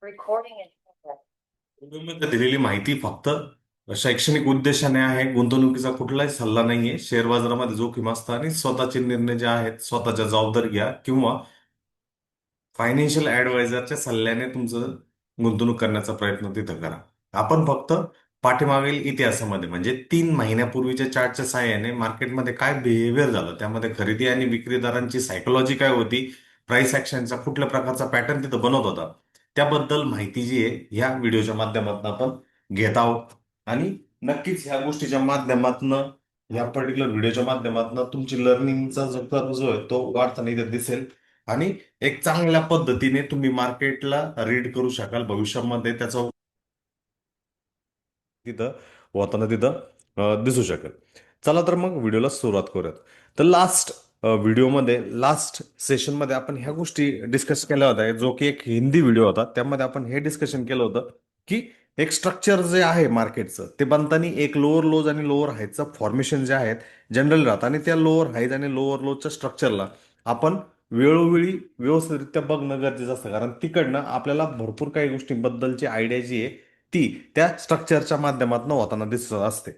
Recording in progress. व्हिडिओमध्ये दिलेली माहिती फक्त शैक्षणिक उद्देशाने आहे. गुंतवणुकीचा कुठलाही सल्ला नाहीये. शेअर बाजारामध्ये जोखीम असतं आणि स्वतःचे निर्णय जे आहेत स्वतःच्या जबाबदारी घ्या किंवा फायनान्शियल ऍडवायझरच्या सल्ल्याने तुमचं गुंतवणूक करण्याचा प्रयत्न तिथं करा. आपण फक्त पाठीमागील इतिहासामध्ये म्हणजे 3 महिन्यापूर्वीच्या चार्टच्या साहाय्याने मार्केटमध्ये काय बिहेवियर झालं, त्यामध्ये खरेदी आणि विक्रीदारांची सायकोलॉजी काय होती, प्राइस ऍक्शनचा कुठल्या प्रकारचा पॅटर्न तिथं बनत होता, त्याबद्दल माहिती जी आहे ह्या व्हिडिओच्या माध्यमातून आपण घेत आहोत. आणि नक्कीच ह्या गोष्टीच्या माध्यमातून, या पर्टिक्युलर व्हिडिओच्या माध्यमातून तुमची लर्निंगचा जो कर्व जो आहे तो वाढताना इथे दिसेल. आणि एक चांगल्या पद्धतीने तुम्ही मार्केटला रीड करू शकाल भविष्यामध्ये, त्याचा तिथं होताना तिथं दिसू शकेल. चला तर मग व्हिडिओला सुरुवात करूयात. तर लास्ट व्हिडिओमध्ये, लास्ट सेशनमध्ये आपण ह्या गोष्टी डिस्कस केल्या होत्या, जो की एक हिंदी व्हिडिओ होता. त्यामध्ये आपण हे डिस्कशन केलं होतं की एक स्ट्रक्चर जे आहे मार्केटचं, ते बनताना एक लोअर लोज आणि लोअर हायचं फॉर्मेशन जे आहेत जनरल राहतं, आणि त्या लोअर हाईज आणि लोअर लोजच्या स्ट्रक्चरला आपण वेळोवेळी व्यवस्थितरित्या बघणं गरजेचं असतं. कारण तिकडनं आपल्याला भरपूर काही गोष्टींबद्दलची आयडिया जी आहे ती त्या स्ट्रक्चरच्या माध्यमातून होताना दिसत असते.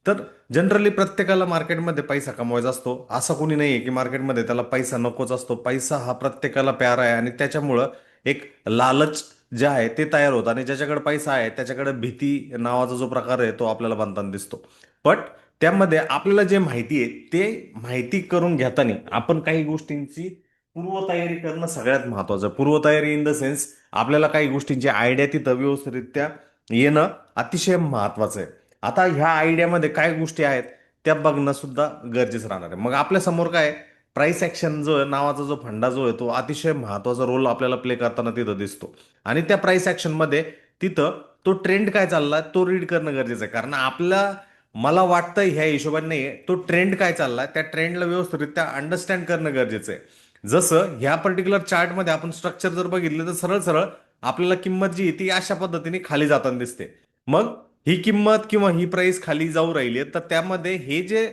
तर जनरली प्रत्येकाला मार्केटमध्ये पैसा कमवायचा असतो. असं कोणी नाहीये की मार्केटमध्ये त्याला पैसा नकोच असतो. पैसा हा प्रत्येकाला प्यारा आहे, आणि त्याच्यामुळं एक लालच जे आहे ते तयार होतं, आणि ज्याच्याकडे पैसा आहे त्याच्याकडे भीती नावाचा जो प्रकार आहे तो आपल्याला बनताना दिसतो. बट त्यामध्ये आपल्याला जे माहिती आहे ते माहिती करून घेताना आपण काही गोष्टींची पूर्वतयारी करणं सगळ्यात महत्वाचं आहे. पूर्वतयारी इन द सेन्स, आपल्याला काही गोष्टींची आयडिया तिथं व्यवस्थितरित्या येणं अतिशय महत्वाचं आहे. आता ह्या आयडियामध्ये काय गोष्टी आहेत त्या बघणं सुद्धा गरजेचं राहणार आहे. मग आपल्या समोर काय, प्राइस ऍक्शन जो आहे नावाचा जो फंडा जो आहे तो अतिशय महत्वाचा रोल आपल्याला प्ले करताना तिथं दिसतो. आणि त्या प्राइस ऍक्शन मध्ये तिथं तो ट्रेंड काय चाललाय तो रीड करणं गरजेचं आहे. कारण आपला, मला वाटतं ह्या हिशोबाने नाही, तो ट्रेंड काय चाललाय त्या ट्रेंडला व्यवस्थितरित्या अंडरस्टँड करणं गरजेचं आहे. जसं ह्या पर्टिक्युलर चार्टमध्ये आपण स्ट्रक्चर जर बघितलं तर सरळ सरळ आपल्याला किंमत जी आहे ती अशा पद्धतीने खाली जाताना दिसते. मग ही किंमत किंवा ही प्राइस खाली जाऊ राहिली आहे, तर त्यामध्ये हे जे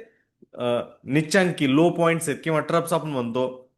निच्चांकी लो पॉइंट्स आहेत किंवा ट्रप्स आपण म्हणतो,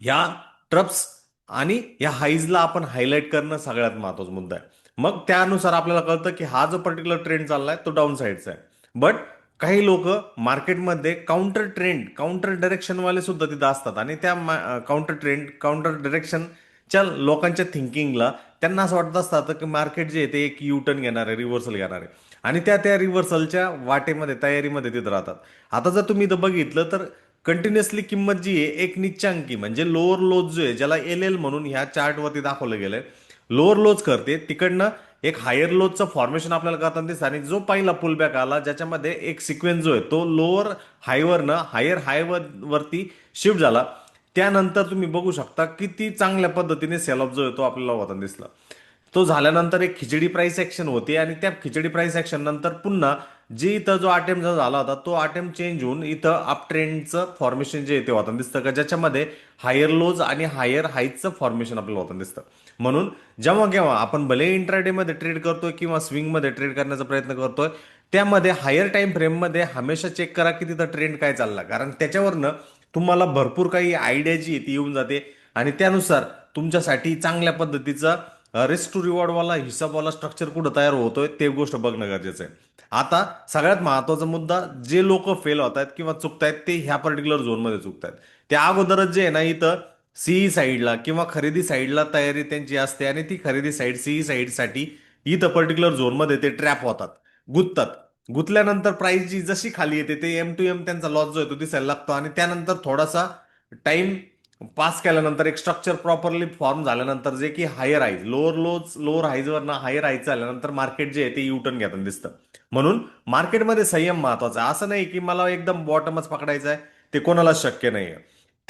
ह्या ट्रप्स आणि या हाईजला आपण हायलाइट करणं सगळ्यात महत्वाचा मुद्दा आहे. मग त्यानुसार आपल्याला कळतं की हा जो पर्टिक्युलर ट्रेंड चाललाय तो डाऊन साईडचा आहे. बट काही लोक मार्केटमध्ये काउंटर ट्रेंड, काउंटर डायरेक्शन वाले सुद्धा तिथं असतात, आणि त्या काउंटर ट्रेंड, काउंटर डायरेक्शनच्या लोकांच्या थिंकिंगला, त्यांना असं वाटत असतं की मार्केट जे आहे ते एक यू टर्न घेणार आहे, रिव्हर्सल घेणार आहे, आणि त्या त्या रिव्हर्सलच्या वाटेमध्ये, तयारीमध्ये तिथं राहतात. आता जर तुम्ही इथं बघितलं तर कंटिन्युअसली किंमत जी आहे एक निच्चांकी म्हणजे लोअर लोज जो आहे, ज्याला एल एल म्हणून ह्या चार्टवरती दाखवलं गेलंय, लोअर लोज करते, तिकडनं एक हायर लोजचं फॉर्मेशन आपल्याला करताना दिसतं. आणि जो पहिला पुलबॅक आला ज्याच्यामध्ये एक सिक्वेन्स जो आहे तो लोअर हायवरनं हायर हायवर वरती शिफ्ट झाला, त्यानंतर तुम्ही बघू शकता किती चांगल्या पद्धतीने सेलऑफ जो आहे तो आपल्याला होताना दिसला. तो झाल्यानंतर एक खिचडी प्राइस ऍक्शन होती, आणि त्या खिचडी प्राइस ऍक्शन नंतर पुन्हा जे इथं जो अटेम्प्ट झाला होता तो अटेम्प्ट चेंज होऊन इथं अप ट्रेंडचं फॉर्मेशन जे ते होताना दिसतं का, ज्याच्यामध्ये हायर लोज आणि हायर हाईटचं फॉर्मेशन आपल्याला होताना दिसतं. म्हणून जेव्हा केव्हा आपण भले इंट्राडे मध्ये ट्रेड करतोय किंवा स्विंग मध्ये ट्रेड करण्याचा प्रयत्न करतोय, त्यामध्ये हायर टाइम फ्रेम मध्ये हमेशा चेक करा की तिथं ट्रेंड काय चालला, कारण त्याच्यावरनं तुम्हाला भरपूर काही आयडिया जी आहे ती येऊन जाते, आणि त्यानुसार तुमच्यासाठी चांगल्या पद्धतीचा रिस्क टू रिवॉर्ड वाला हिसाबवाला स्ट्रक्चर कुठं तयार होतोय ते गोष्ट बघणं गरजेचं आहे. आता सगळ्यात महत्वाचा मुद्दा, जे लोक फेल होत आहेत किंवा चुकतायत ते ह्या पर्टिक्युलर झोनमध्ये चुकतायत. त्या अगोदरच जे आहे ना, इथं सीई साईडला किंवा खरेदी साईडला तयारी त्यांची असते, आणि ती खरेदी साईड, सीई साईडसाठी इथं पर्टिक्युलर झोनमध्ये ते ट्रॅप होतात, गुंततात. गुंतल्यानंतर प्राइस जी जशी खाली येते ते एम टू एम त्यांचा लॉस जो आहे तो दिसायला लागतो, आणि त्यानंतर थोडासा टाइम पास केल्यानंतर एक स्ट्रक्चर प्रॉपरली फॉर्म झाल्यानंतर, जे की higher highs, lower lows, lower हाईजवर हायर हाईज झाल्यानंतर मार्केट जे आहे ते युटर्न घेताना दिसतं. म्हणून मार्केटमध्ये संयम महत्वाचा आहे. असं नाही की मला एकदम बॉटमच पकडायचं आहे, ते कोणालाच शक्य नाहीये.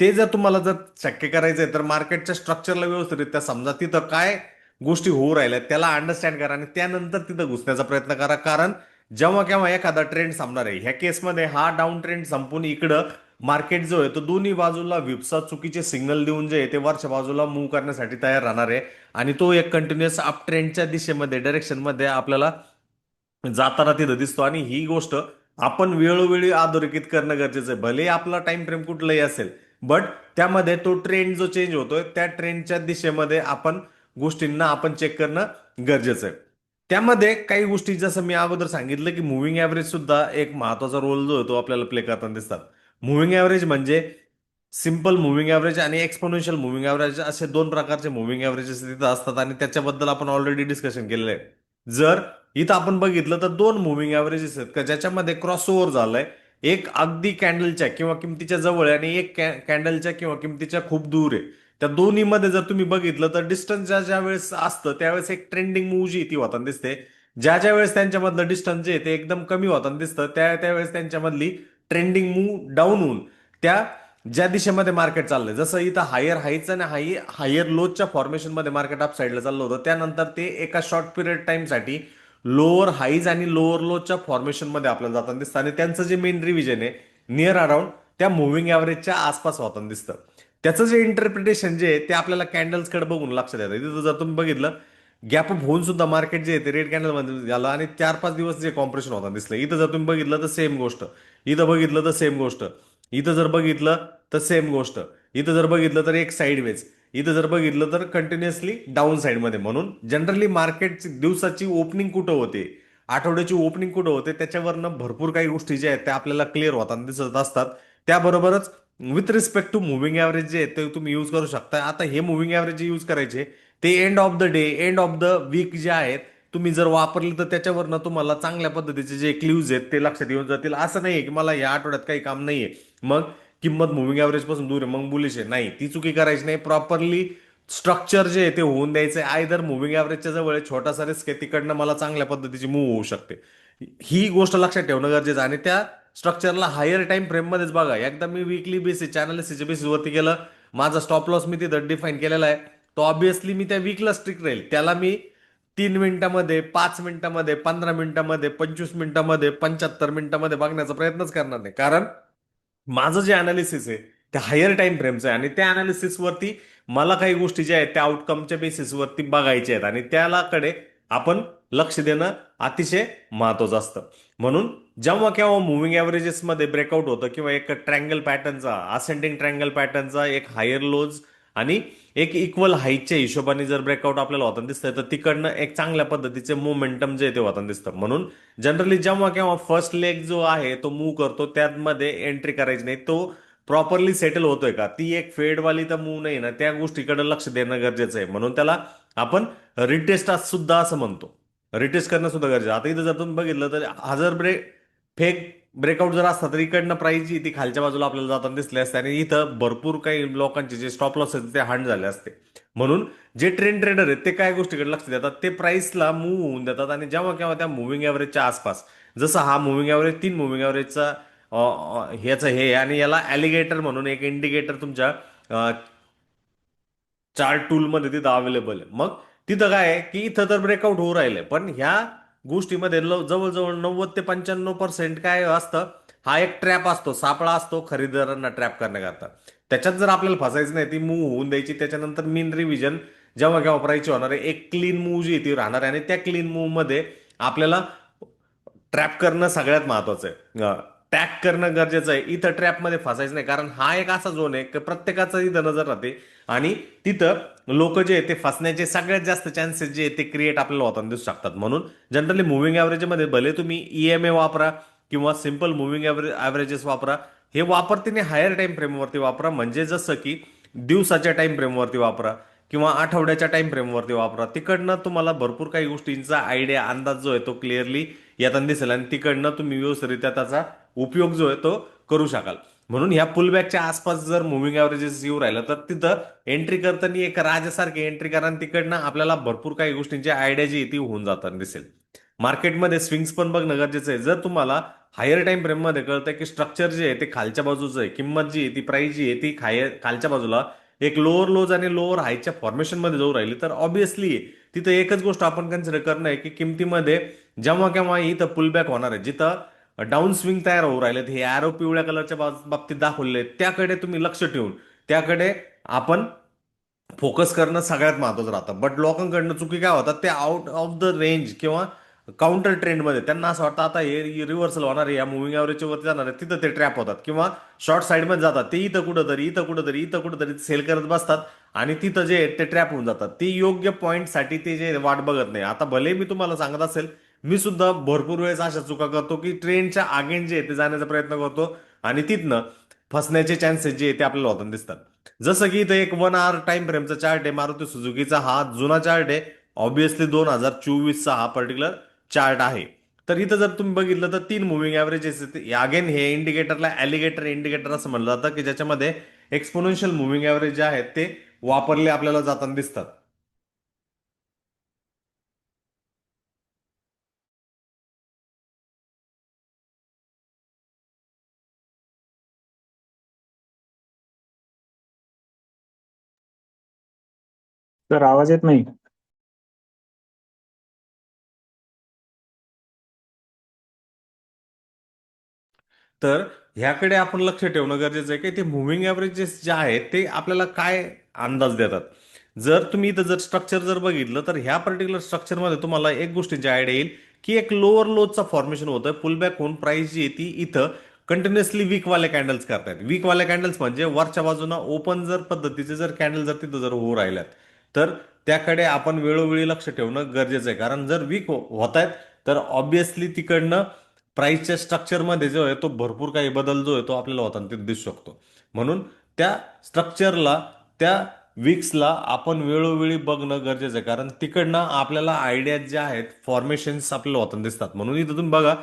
ते जर तुम्हाला जर शक्य करायचंय तर मार्केटच्या स्ट्रक्चरला व्यवस्थितरित्या समजा, तिथं काय गोष्टी होऊ राहिल्या त्याला अंडरस्टँड करा, आणि त्यानंतर तिथं घुसण्याचा प्रयत्न करा. कारण जेव्हा केव्हा एखादा ट्रेंड संपणार आहे, ह्या केसमध्ये हा डाऊन ट्रेंड संपून इकडं मार्केट जो आहे तो दोन्ही बाजूला विपसा चुकीचे सिग्नल देऊन जे आहे ते वरच्या बाजूला मूव्ह करण्यासाठी तयार राहणार आहे, आणि तो एक कंटिन्युअस अप ट्रेंडच्या दिशेमध्ये, डायरेक्शन मध्ये आपल्याला जाताना तिथं दिसतो. आणि ही गोष्ट आपण वेळोवेळी अधोरेखित करणं गरजेचं आहे. भले आपला टाइम फ्रेम कुठलाही असेल, बट त्यामध्ये तो ट्रेंड जो चेंज होतोय त्या ट्रेंडच्या दिशेमध्ये आपण गोष्टींना आपण चेक करणं गरजेचं आहे. त्यामध्ये काही गोष्टी जसं मी अगोदर सांगितलं की मुव्हिंग ॲव्हरेज सुद्धा एक महत्वाचा रोल जो आहे तो आपल्याला प्ले करताना दिसतात. मुव्हिंग ॲव्हरेज म्हणजे सिंपल मुव्हिंग ॲव्हरेज आणि एक्सपोनेन्शियल मुव्हिंग ॲव्हरेज असे दोन प्रकारचे मुव्हिंग ॲव्हरेजेस तिथं असतात आणि त्याच्याबद्दल आपण ऑलरेडी डिस्कशन केलेलं आहे. जर इथं आपण बघितलं तर दोन मुव्हिंग ॲव्हरेजेस आहेत का ज्याच्यामध्ये क्रॉस ओव्हर झालंय. एक अगदी कॅन्डलच्या किंवा किमतीच्या जवळ आहे आणि एक कॅन्डलच्या किंवा किमतीच्या खूप दूर आहे. त्या दोन्हीमध्ये जर तुम्ही बघितलं तर डिस्टन्स ज्या ज्या वेळेस असतं त्यावेळेस एक ट्रेंडिंग मूव्ह जी ती होताना दिसते. ज्या ज्या वेळेस त्यांच्यामधलं डिस्टन्स जे आहे ते एकदम कमी होताना दिसतं त्यावेळेस त्यांच्यामधली ट्रेंडिंग मूव्ह डाऊन होऊन त्या ज्या दिशेमध्ये मार्केट चाललंय जसं इथं हायर हाईच आणि हायर लोच्या फॉर्मेशनमध्ये मार्केट अप साईडला चाललं होतं त्यानंतर ते एका शॉर्ट पिरियड टाइमसाठी लोअर हाईज आणि लोअर लोच्या फॉर्मेशनमध्ये आपल्याला जाताना दिसतं आणि त्यांचं जे मेन रिव्हिजन आहे नियर अराउंड त्या मुव्हिंग ॲव्हरेजच्या आसपास होताना दिसतं. त्याचं जे इंटरप्रिटेशन जे आहे ते आपल्याला कॅन्डल्सकडे बघून लक्षात येतं. तिथं जर तुम्ही बघितलं गॅप अप होऊन सुद्धा मार्केट जे आहे ते रेड कॅन्डल मध्ये झालं आणि 4-5 दिवस जे कॉम्प्रेशन होताना दिसलं. इथं जर तुम्ही बघितलं तर सेम गोष्ट, इथं बघितलं तर सेम गोष्ट, इथं जर बघितलं तर सेम गोष्ट, इथं जर बघितलं तर एक साईडवेज, इथं जर बघितलं तर कंटिन्युअसली डाऊन साईडमध्ये. म्हणून जनरली मार्केटची दिवसाची ओपनिंग कुठं होते, आठवड्याची ओपनिंग कुठं होते त्याच्यावरनं भरपूर काही गोष्टी ज्या आहेत त्या आपल्याला क्लिअर होताना दिसत असतात. त्याबरोबरच with respect to moving average जे आहे ते तुम्ही यूज करू शकता. आता हे मुव्हिंग ॲव्हरेज यूज करायचे ते end of the day end of the week जे आहेत तुम्ही जर वापरले तर त्याच्यावरनं तुम्हाला चांगल्या पद्धतीचे जे क्ल्यूज आहेत ते लक्षात येऊन जातील. असं नाहीये की मला या आठवड्यात काही काम नाहीये मग किंमत मुव्हिंग ॲव्हरेज पासून दूर आहे मग बुलिश आहे, नाही ती चुकी करायची नाही. प्रॉपरली स्ट्रक्चर जे आहे ते होऊन द्यायचं आहे. आयदर मुव्हिंग ॲव्हरेजच्या जवळ आहे, छोटासा रिस्क आहे तिकडनं मला चांगल्या पद्धतीची मूव्ह होऊ शकते. ही गोष्ट लक्षात ठेवणं गरजेचं आहे आणि त्या स्ट्रक्चरला हायर टाइम फ्रेम मध्येच बघा. एकदा मी वीकली बेसिस अनालिसिसच्या बेसिसवरती केलं, माझा स्टॉप लॉस मी तिथं डिफाईन केलेला आहे, तो ऑब्विसली मी त्या वीकला स्ट्रिक्ट राहील. त्याला मी 3 मिनिटामध्ये 5 मिनिटामध्ये 15 मिनिटामध्ये 25 मिनिटामध्ये 75 मिनिटामध्ये बघण्याचा प्रयत्नच करणार नाही. कारण माझं जे अनालिसिस आहे ते हायर टाइम फ्रेमचं आहे आणि त्या अनालिसिसवरती मला काही गोष्टी ज्या आहेत त्या आउटकमच्या बेसिसवरती बघायच्या आहेत आणि त्यालाकडे आपण लक्ष देणं अतिशय महत्वाचं असतं. म्हणून जेव्हा केव्हा मुव्हिंग ॲव्हरेजेसमध्ये ब्रेकआउट होतं किंवा एक ट्रँगल पॅटर्नचा असेंडिंग ट्रँगल पॅटर्नचा एक हायर लोज आणि एक इक्वल हाईटच्या हिशोबाने जर ब्रेकआउट आपल्याला होताना दिसतंय तर तिकडनं एक चांगल्या पद्धतीचे मोमेंटम जे ते होताना दिसतं. म्हणून जनरली जेव्हा केव्हा फर्स्ट लेग जो आहे तो मूव्ह करतो त्यामध्ये एंट्री करायची नाही. तो प्रॉपरली सेटल होतोय का, ती एक फेडवाली तर मूव्ह नाही ना, त्या गोष्टीकडे लक्ष देणं गरजेचं आहे. म्हणून त्याला आपण रिटेस्ट सुद्धा असं म्हणतो. रिटेस्ट करणं सुद्धा गरजेचं. आता इथं जर तुम्ही बघितलं तर हजार फेक ब्रेकआउट जर असता तर इकडनं प्राइस जी ती खालच्या बाजूला आपल्याला जाताना दिसली असते आणि इथं भरपूर काही लोकांचे जे स्टॉप लॉस आहेत ते हांड झाले असते. म्हणून जे ट्रेंड ट्रेडर आहेत ते काय गोष्टीकडे लक्ष देतात, ते प्राइसला मूव्ह होऊन देतात आणि जेव्हा केव्हा त्या मुव्हिंग ॲव्हरेजच्या आसपास, जसं हा मुव्हिंग ॲव्हरेज 3 मुव्हिंग ॲव्हरेजचा ह्याचं हे आणि याला ॲलिगेटर म्हणून एक इंडिकेटर तुमच्या चार्ट टूलमध्ये तिथं अवेलेबल आहे. मग तिथं काय आहे की इथं तर ब्रेकआउट होऊ राहिले पण ह्या गोष्टीमध्ये जवळजवळ 90 ते 95% काय असतं, हा एक ट्रॅप असतो, सापळा असतो खरेदीदारांना ट्रॅप करण्याकरता. त्याच्यात जर आपल्याला फसायचं नाही, ती मूव्ह होऊन द्यायची. त्याच्यानंतर मीन रिव्हिजन जेव्हा केव्हा प्राईसची होणार आहे, एक क्लीन मूव्ह जी ती राहणार आहे आणि त्या क्लीन मूव्ह मध्ये आपल्याला ट्रॅप करणं सगळ्यात महत्वाचं आहे. टॅग करणं गरजेचं आहे. इथं ट्रॅपमध्ये फसायचं नाही कारण हा एक असा झोन आहे की प्रत्येकाचा इथं नजर राहते आणि तिथं लोक जे आहे ते फसण्याचे सगळ्यात जास्त चान्सेस जे आहे ते क्रिएट आपल्याला होताना दिसू शकतात. म्हणून जनरली मुव्हिंग ॲव्हरेजमध्ये भले तुम्ही ईएमए वापरा किंवा सिंपल मुव्हिंग ॲव्हरेजेस वापरा, हे वापरतीने हायर टाइम फ्रेमवरती वापरा. म्हणजे जसं की दिवसाच्या टाइम फ्रेमवरती वापरा किंवा आठवड्याच्या टाइम फ्रेमवरती वापरा. तिकडनं तुम्हाला भरपूर काही गोष्टींचा आयडिया अंदाज जो आहे तो क्लिअरली येताना दिसेल आणि तिकडनं तुम्ही व्यवस्थितरित्या त्याचा उपयोग जो आहे तो करू शकाल. म्हणून ह्या पुलबॅकच्या आसपास जर मुव्हिंग ॲव्हरेजेस येऊ राहिलं तर तिथं एंट्री करताना एक राजासारखी एंट्री करा आणि तिकडनं आपल्याला भरपूर काही गोष्टींची आयडिया जी आहे ती होऊन जाताना दिसेल. मार्केटमध्ये स्विंग्स पण बघणं गरजेचं आहे. जर तुम्हाला हायर टाइम फ्रेम मध्ये कळतंय की स्ट्रक्चर जे आहे ते खालच्या बाजूचं आहे, किंमत जी आहे ती प्राइस जी आहे ती खालच्या बाजूला एक लोअर लोज आणि लोअर हायच्या फॉर्मेशन मध्ये जाऊ राहिली, तर ऑब्विसली तिथं एकच गोष्ट आपण कन्सिडर करणं आहे की किमतीमध्ये जेव्हा केव्हा इथं पुलबॅक होणार आहे, जिथं डाऊन स्विंग तयार होऊ राहिले, हे अॅरो पिवळ्या कलरच्या बाबतीत दाखवले, त्याकडे तुम्ही लक्ष ठेवून त्याकडे आपण फोकस करणं सगळ्यात महत्वाचं राहतं. बट लोकांकडनं चुकी काय होतात, ते आउट ऑफ द रेंज किंवा काउंटर ट्रेंडमध्ये त्यांना असं वाटतं आता हे रिव्हर्सल होणार आहे, या मुव्हिंग ॲव्हरेजच्या वरती जाणार आहे, तिथं ते ट्रॅप होतात किंवा शॉर्ट साईडमध्ये जातात, ते इथं कुठंतरी इथं कुठंतरी इथं कुठंतरी सेल करत बसतात आणि तिथं जे आहे ते ट्रॅप होऊन जातात. ते योग्य पॉईंटसाठी ते जे वाट बघत नाही. आता भले मी तुम्हाला सांगत असेल, मी सुद्धा भरपूर वेळेस अशा चुका करतो की ट्रेनच्या आगेन जे आहे ते जाण्याचा प्रयत्न करतो आणि तिथनं फसण्याचे चान्सेस जे आहे ते आपल्याला होताना दिसतात. जसं की इथं एक 1 आवर टाइम फ्रेमचा चार्ट आहे मारुती सुझुकीचा, हा जुना चार्ट आहे. ऑब्विसली 2024चा हा पर्टिक्युलर चार्ट आहे. तर इथं जर तुम्ही बघितलं तर 3 मुव्हिंग ॲव्हरेजेस अगेन हे इंडिकेटरला ॲलिगेटर इंडिकेटर असं म्हणलं जातं, की ज्याच्यामध्ये एक्सपोनेन्शियल मुव्हिंग ॲव्हरेज जे आहेत ते वापरले आपल्याला जाताना दिसतात. सर आवाज येत नाही. तर ह्याकडे आपण लक्ष ठेवणं गरजेचं आहे की ते मुव्हिंग ॲव्हरेजेस जे आहेत ते आपल्याला काय अंदाज देतात. जर तुम्ही इथं जर स्ट्रक्चर जर बघितलं तर ह्या पर्टिक्युलर स्ट्रक्चरमध्ये तुम्हाला एक गोष्टीची आयडिया येईल की एक लोअर लोचा फॉर्मेशन होतं, पुलबॅक होऊन प्राइस जी आहे ती इथं कंटिन्युअसली वीकवाले कॅन्डल्स करतायत. वीकवाले कॅन्डल्स म्हणजे वरच्या बाजूनं ओपन जर पद्धतीचे जर कॅन्डल जर तिथं जर होऊ राहिल्यात तर त्याकडे आपण वेळोवेळी लक्ष ठेवणं गरजेचं आहे. कारण जर वीक होत आहेत तर ऑब्विसली तिकडनं प्राइसच्या स्ट्रक्चरमध्ये जो आहे तो भरपूर काही बदल जो आहे तो आपल्याला होताना तिथे दिसू शकतो. म्हणून त्या स्ट्रक्चरला, त्या विक्सला आपण वेळोवेळी बघणं गरजेचं आहे. कारण तिकडनं आपल्याला आयडिया ज्या आहेत फॉर्मेशन्स आपल्याला होताना दिसतात. म्हणून इथं तुम्ही बघा,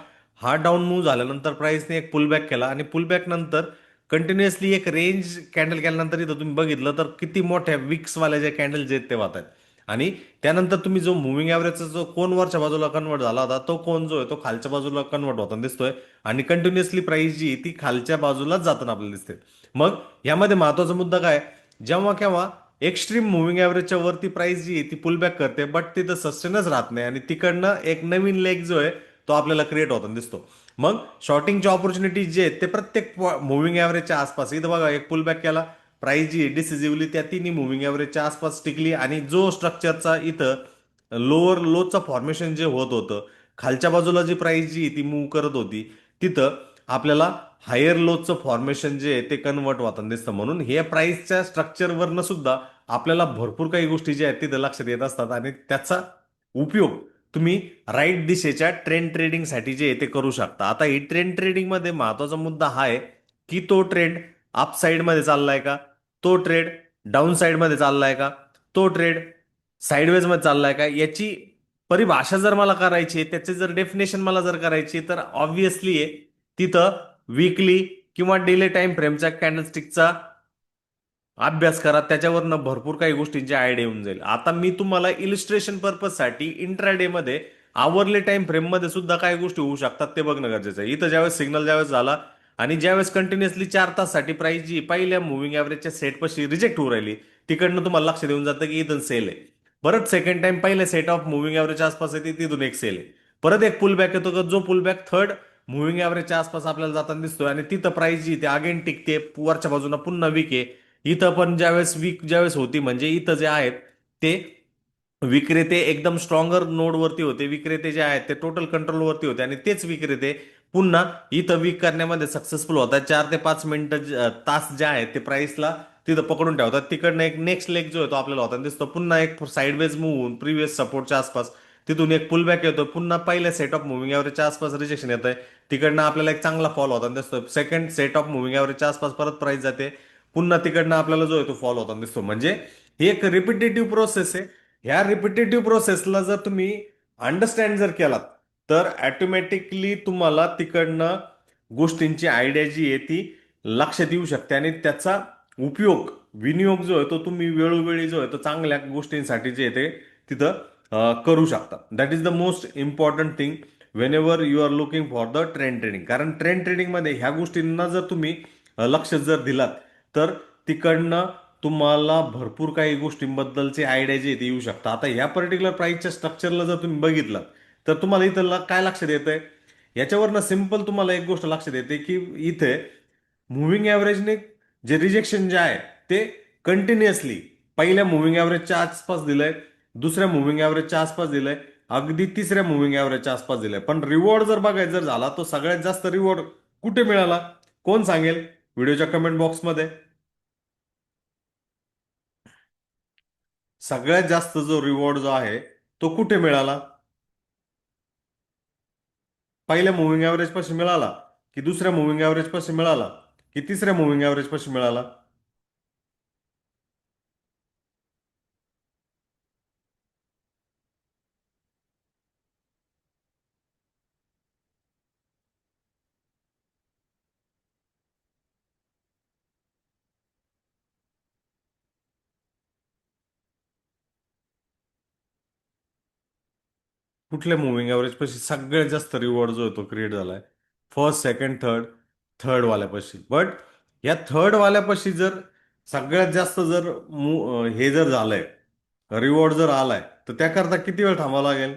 हा डाऊन मूव्ह झाल्यानंतर प्राइसने एक पुलबॅक केला आणि पुलबॅक नंतर कंटिन्युअसली एक रेंज कॅन्डल केल्यानंतर इथं तुम्ही बघितलं तर किती मोठ्या विक्सवाल्या ज्या कॅन्डल जे आहेत ते वाहत आहेत. आणि त्यानंतर तुम्ही जो मुव्हिंग ॲव्हरेजचा जो कोन वरच्या बाजूला कन्वर्ट झाला होता, तो कोन जो आहे तो खालच्या बाजूला कन्वर्ट होताना दिसतोय आणि कंटिन्युअसली प्राइस जी आहे ती खालच्या बाजूलाच जाताना आपल्याला दिसते. मग यामध्ये महत्वाचा मुद्दा काय, जेव्हा केव्हा एक्स्ट्रीम मुव्हिंग ॲव्हरेजच्या वरती प्राइस जी आहे ती पुलबॅक करते, बट तिथं सस्टेनच राहत नाही आणि तिकडनं एक नवीन लेग जो आहे तो आपल्याला क्रिएट होताना दिसतो. मग शॉर्टिंगच्या ऑपॉर्च्युनिटीज जे आहेत ते प्रत्येक मुव्हिंग ॲव्हरेजच्या आसपास, इथं बघा एक पुलबॅक केला, प्राइस जी डिसिसिव्हली त्या तिन्ही मुव्हिंग ॲव्हरेजच्या आसपास टिकली आणि जो स्ट्रक्चरचा इथं लोअर लोचं फॉर्मेशन जे होत होतं, खालच्या बाजूला जी प्राइस जी ती मूव्ह करत होती, तिथं आपल्याला हायर लोचं फॉर्मेशन जे आहे ते कन्वर्ट होताना दिसतं. म्हणून हे प्राइसच्या स्ट्रक्चरवरनं सुद्धा आपल्याला भरपूर काही गोष्टी ज्या आहेत तिथं लक्षात येत असतात आणि त्याचा उपयोग तुम्ही राईट दिशेच्या ट्रेंड ट्रेडिंगसाठी जे आहे ते करू शकता. आता ही ट्रेंड ट्रेडिंगमध्ये महत्वाचा मुद्दा हा आहे की तो ट्रेंड अप साईडमध्ये चाललाय का, तो ट्रेड डाऊन साईडमध्ये चाललाय का, तो ट्रेड साईडवेज मध्ये चाललाय का, याची परिभाषा जर मला करायची आहे, त्याचे जर डेफिनेशन मला जर करायची आहे, तर ऑब्व्हियसली आहे तिथं वीकली किंवा डेली टाइम फ्रेमच्या कॅन्डलस्टिकचा अभ्यास करा. त्याच्यावरनं भरपूर काही गोष्टींची आयडिया येऊन जाईल. आता मी तुम्हाला इलिस्ट्रेशन पर्पजसाठी इंट्राडे मध्ये आवरले टाइम फ्रेम मध्ये सुद्धा काय गोष्टी होऊ शकतात ते बघणं गरजेचं आहे. इथं ज्यावेळेस सिग्नल ज्यावेळेस झाला आणि ज्यावेळेस कंटिन्युअसली 4 ताससाठी प्राइस जी पहिल्या मुव्हिंग ॲव्हरेजच्या सेटपाशी रिजेक्ट होऊ राहिली, तिकडनं तुम्हाला लक्ष देऊन जातं की इथं सेल आहे. परत सेकंड टाइम पहिल्या सेट ऑफ मुव्हिंग ॲव्हरेजच्या आसपास येते, तिथून एक सेल आहे. परत एक पुल बॅक येतो का, जो पुल बॅक थर्ड मुव्हिंग ॲव्हरेजच्या आसपास आपल्याला जाताना दिसतोय आणि तिथं प्राइस जी ते अगेन टिकते, वरच्या बाजूला पुन्हा वीक आहे. इथं पण ज्यावेळेस वीक ज्यावेळेस होती म्हणजे इथं जे आहेत ते विक्रेते एकदम स्ट्रॉंगर नोडवरती होते, विक्रेते जे आहेत ते टोटल कंट्रोलवरती होते आणि तेच विक्रेते पुन्हा इथं वीक करण्यामध्ये सक्सेसफुल होतात. 4 ते 5 मिनिटं तास जे आहेत ते प्राइसला तिथं पकडून ठेवतात. तिकडनं एक नेक्स्ट लेग जो आहे तो आपल्याला होताना दिसतो, पुन्हा एक साईडवेज मूव्ह होऊन प्रिव्हियस सपोर्टच्या आसपास, तिथून एक पुलबॅक येतो, पुन्हा पहिल्या सेट ऑफ मुव्हिंग ॲव्हरेजच्या आसपास रिजेक्शन येत आहे, तिकडनं आपल्याला एक चांगला फॉल होताना दिसतो. सेकंड सेट ऑफ मुव्हिंग ॲव्हरेजच्या आसपास परत प्राइस जाते, पुन्हा तिकडनं आपल्याला जो आहे तो फॉल होताना दिसतो. म्हणजे ही एक रिपिटेटिव्ह प्रोसेस आहे. ह्या रिपिटेटिव्ह प्रोसेसला जर तुम्ही अंडरस्टँड जर केलात तर ऑटोमॅटिकली तुम्हाला तिकडनं गोष्टींची आयडिया जी आहे ती लक्षात येऊ शकते आणि त्याचा उपयोग, विनियोग जो आहे तो तुम्ही वेळोवेळी जो आहे तो चांगल्या गोष्टींसाठी जे आहे ते तिथं करू शकता. That is the most important thing whenever you are looking for the trend trading. कारण ट्रेंड ट्रेडिंगमध्ये ह्या गोष्टींना जर तुम्ही लक्ष जर दिलात तर तिकडनं तुम्हाला भरपूर काही गोष्टींबद्दलचे आयडिया जे येऊ शकतात. आता ह्या पर्टिक्युलर प्राइसच्या स्ट्रक्चरला जर तुम्ही बघितलं तर तुम्हाला इथं काय लक्षात येतंय, याच्यावरनं सिंपल तुम्हाला एक गोष्ट लक्षात येते की इथे मुव्हिंग ॲव्हरेजने जे रिजेक्शन जे आहे ते कंटिन्युअसली पहिल्या मुव्हिंग ॲव्हरेजच्या आसपास दिलंय, दुसऱ्या मुव्हिंग ॲव्हरेजच्या आसपास दिलंय, अगदी तिसऱ्या मुव्हिंग ॲव्हरेजच्या आसपास दिलाय. पण रिवॉर्ड जर बघायचा जर झाला तो सगळ्यात जास्त रिवॉर्ड कुठे मिळाला? कोण सांगेल व्हिडिओच्या कमेंट बॉक्समध्ये? सगळ्यात जास्त जो रिवॉर्ड जो आहे तो कुठे मिळाला? पहिल्या मुव्हिंग ॲव्हरेज पाशी मिळाला, की दुसऱ्या मुव्हिंग ॲव्हरेज पाशी मिळाला, की तिसऱ्या मुव्हिंग ॲव्हरेज पाशी मिळाला? कुठल्या मुव्हिंग ॲव्हरेज पाशी सगळ्यात जास्त रिवॉर्ड जो आहे तो क्रिएट झालाय? फर्स्ट, सेकंड, थर्ड वाल्यापाशी. बट या थर्ड वाल्यापाशी जर सगळ्यात जास्त जर हे जर झालंय, रिवॉर्ड जर आलाय, तर त्याकरता किती वेळ थांबावा लागेल?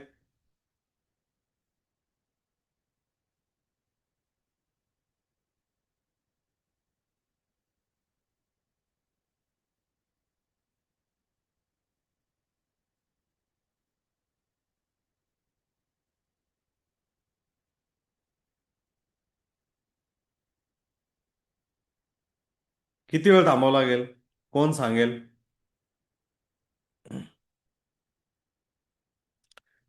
किती वेळ थांबावं लागेल? कोण सांगेल?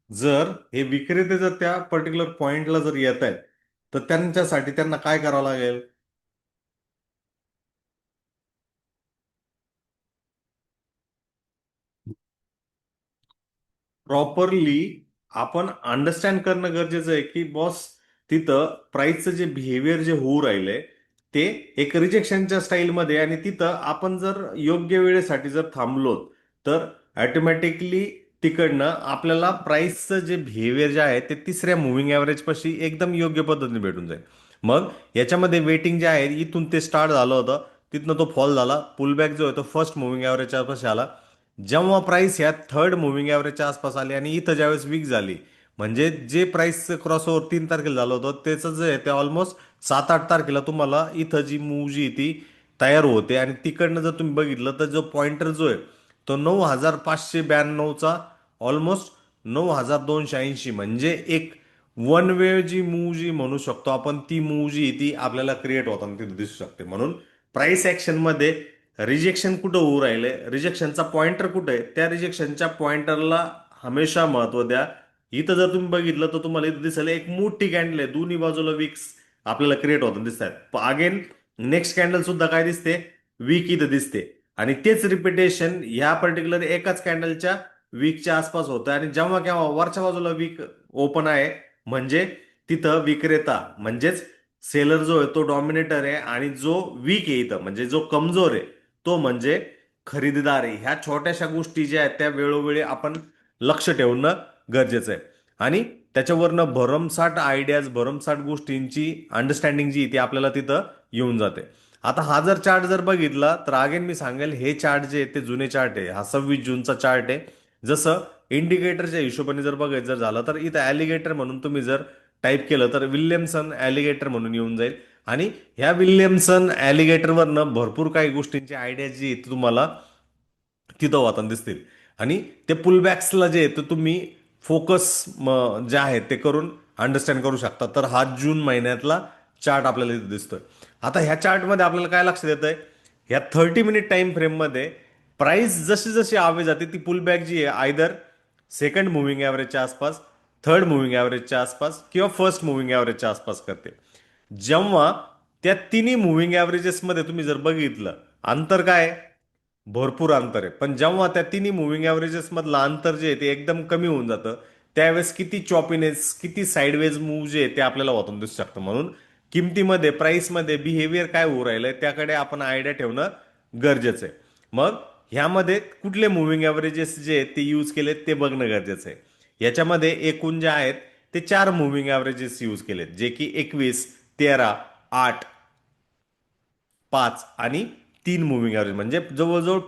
जर हे विक्रेते जर त्या पर्टिक्युलर पॉइंटला जर येत आहेत, तर त्यांच्यासाठी त्यांना काय करावं लागेल? प्रॉपरली आपण अंडरस्टँड करणं गरजेचं आहे, की बॉस तिथं प्राइसचं जे बिहेवियर जे होऊ राहिलंय ते एक रिजेक्शनच्या स्टाईलमध्ये, आणि तिथं आपण जर योग्य वेळेसाठी जर थांबलो तर ऑटोमॅटिकली तिकडनं आपल्याला प्राइसचं जे बिहेवियर जे आहे ते तिसऱ्या मुव्हिंग ॲव्हरेज पाशी एकदम योग्य पद्धतीने भेटून जाईल. मग याच्यामध्ये वेटिंग जे आहे इथून ते स्टार्ट झालं होतं, तिथनं तो फॉल झाला, पुलबॅक जो आहे तो फर्स्ट मुव्हिंग ॲव्हरेजच्या पाशी आला. जेव्हा प्राइस ह्या थर्ड मुव्हिंग ॲव्हरेजच्या आसपास आली आणि इथं ज्यावेळेस वीक झाली, म्हणजे जे प्राइस क्रॉस ओव्हर 3 तारखेला झालं होतं त्याचं जे आहे ते ऑलमोस्ट 7-8 तारखेला तुम्हाला इथं जी मूव जी आहे ती तयार होते, आणि तिकडनं जर तुम्ही बघितलं तर जो पॉइंटर जो आहे तो 9,592चा ऑलमोस्ट 9,280, म्हणजे एक वन वे जी मूव जी म्हणू शकतो आपण, ती मूव जी आहे ती आपल्याला क्रिएट होताना तिथे दिसू शकते. म्हणून प्राइस ऍक्शन मध्ये रिजेक्शन कुठं होऊ राहिले, रिजेक्शनचा पॉइंटर कुठे आहे, त्या रिजेक्शनच्या पॉइंटरला हमेशा महत्व द्या. इथं जर तुम्ही बघितलं तर तुम्हाला इथं दिसेल एक मोठी कॅन्डल आहे, दोन्ही बाजूला विक्स आपल्याला क्रिएट होताना दिसत आहेत. अगेन नेक्स्ट कॅन्डल सुद्धा काय दिसते? वीक इथं दिसते. आणि तेच रिपिटेशन ह्या पर्टिक्युलर एकाच कॅन्डलच्या वीकच्या आसपास होतं, आणि जेव्हा केव्हा वरच्या बाजूला वीक ओपन आहे, म्हणजे तिथं विक्रेता म्हणजेच सेलर जो आहे तो डॉमिनेटर आहे, आणि जो वीक आहे इथं म्हणजे जो कमजोर आहे तो म्हणजे खरेदीदार आहे. ह्या छोट्याशा गोष्टी ज्या आहेत त्या वेळोवेळी आपण लक्ष ठेवणं गरजेचं आहे. आणि त्याच्यावरनं भरमसाठ आयडियाज, भरमसाठ गोष्टींची अंडरस्टँडिंग जी आहे ती आपल्याला तिथं येऊन जाते. आता हा जर चार्ट जर बघितला तर अगेन मी सांगेल, हे चार्ट जे आहे ते जुने चार्ट आहे. हा 26 जूनचा चार्ट आहे. जसं इंडिकेटरच्या हिशोबाने जर बघायचं जर झालं तर इथं ॲलिगेटर म्हणून तुम्ही जर टाईप केलं तर विल्यमसन ॲलिगेटर म्हणून येऊन जाईल. आणि ह्या विल्यमसन ॲलिगेटरवरनं भरपूर काही गोष्टींची आयडिया जी आहे ती तुम्हाला तिथं होताना दिसतील. आणि ते पुलबॅक्सला जे आहे ते तुम्ही फोकस जे आहे ते करून अंडरस्टँड करू शकता. तर हा जून महिन्यातला चार्ट आपल्याला इथे दिसतोय. आता ह्या चार्टमध्ये आपल्याला काय लक्षात येतंय? ह्या 30 मिनिट टाइम फ्रेममध्ये प्राइस जशी जशी आवे जाते ती पुलबॅक जी आहे आयदर सेकंड मुव्हिंग ॲव्हरेजच्या आसपास, थर्ड मुव्हिंग ॲव्हरेजच्या आसपास किंवा फर्स्ट मुव्हिंग ॲव्हरेजच्या आसपास करते. जेव्हा त्या तिन्ही मुव्हिंग ॲव्हरेजेसमध्ये तुम्ही जर बघितलं, अंतर काय आहे? भरपूर अंतर आहे. पण जेव्हा त्या तिन्ही मुव्हिंग ॲव्हरेजेस मधलं अंतर जे आहे ते एकदम कमी होऊन जातं, त्यावेळेस किती चॉपीनेस, किती साईडवेज मूव्ह जे आहे ते आपल्याला होताना दिसू शकतं. म्हणून किमतीमध्ये, प्राइसमध्ये बिहेवियर काय होऊ राहिलंय त्याकडे आपण आयडिया ठेवणं गरजेचं आहे. मग ह्यामध्ये कुठले मुव्हिंग ॲव्हरेजेस जे आहेत ते यूज केलेत ते बघणं गरजेचं आहे. याच्यामध्ये एकूण जे आहेत ते 4 मुव्हिंग ॲव्हरेजेस यूज केलेत, जे की 21, 13, 8, 5 आणि 3 मुव्हिंग ॲव्हरेज, म्हणजे जवळजवळ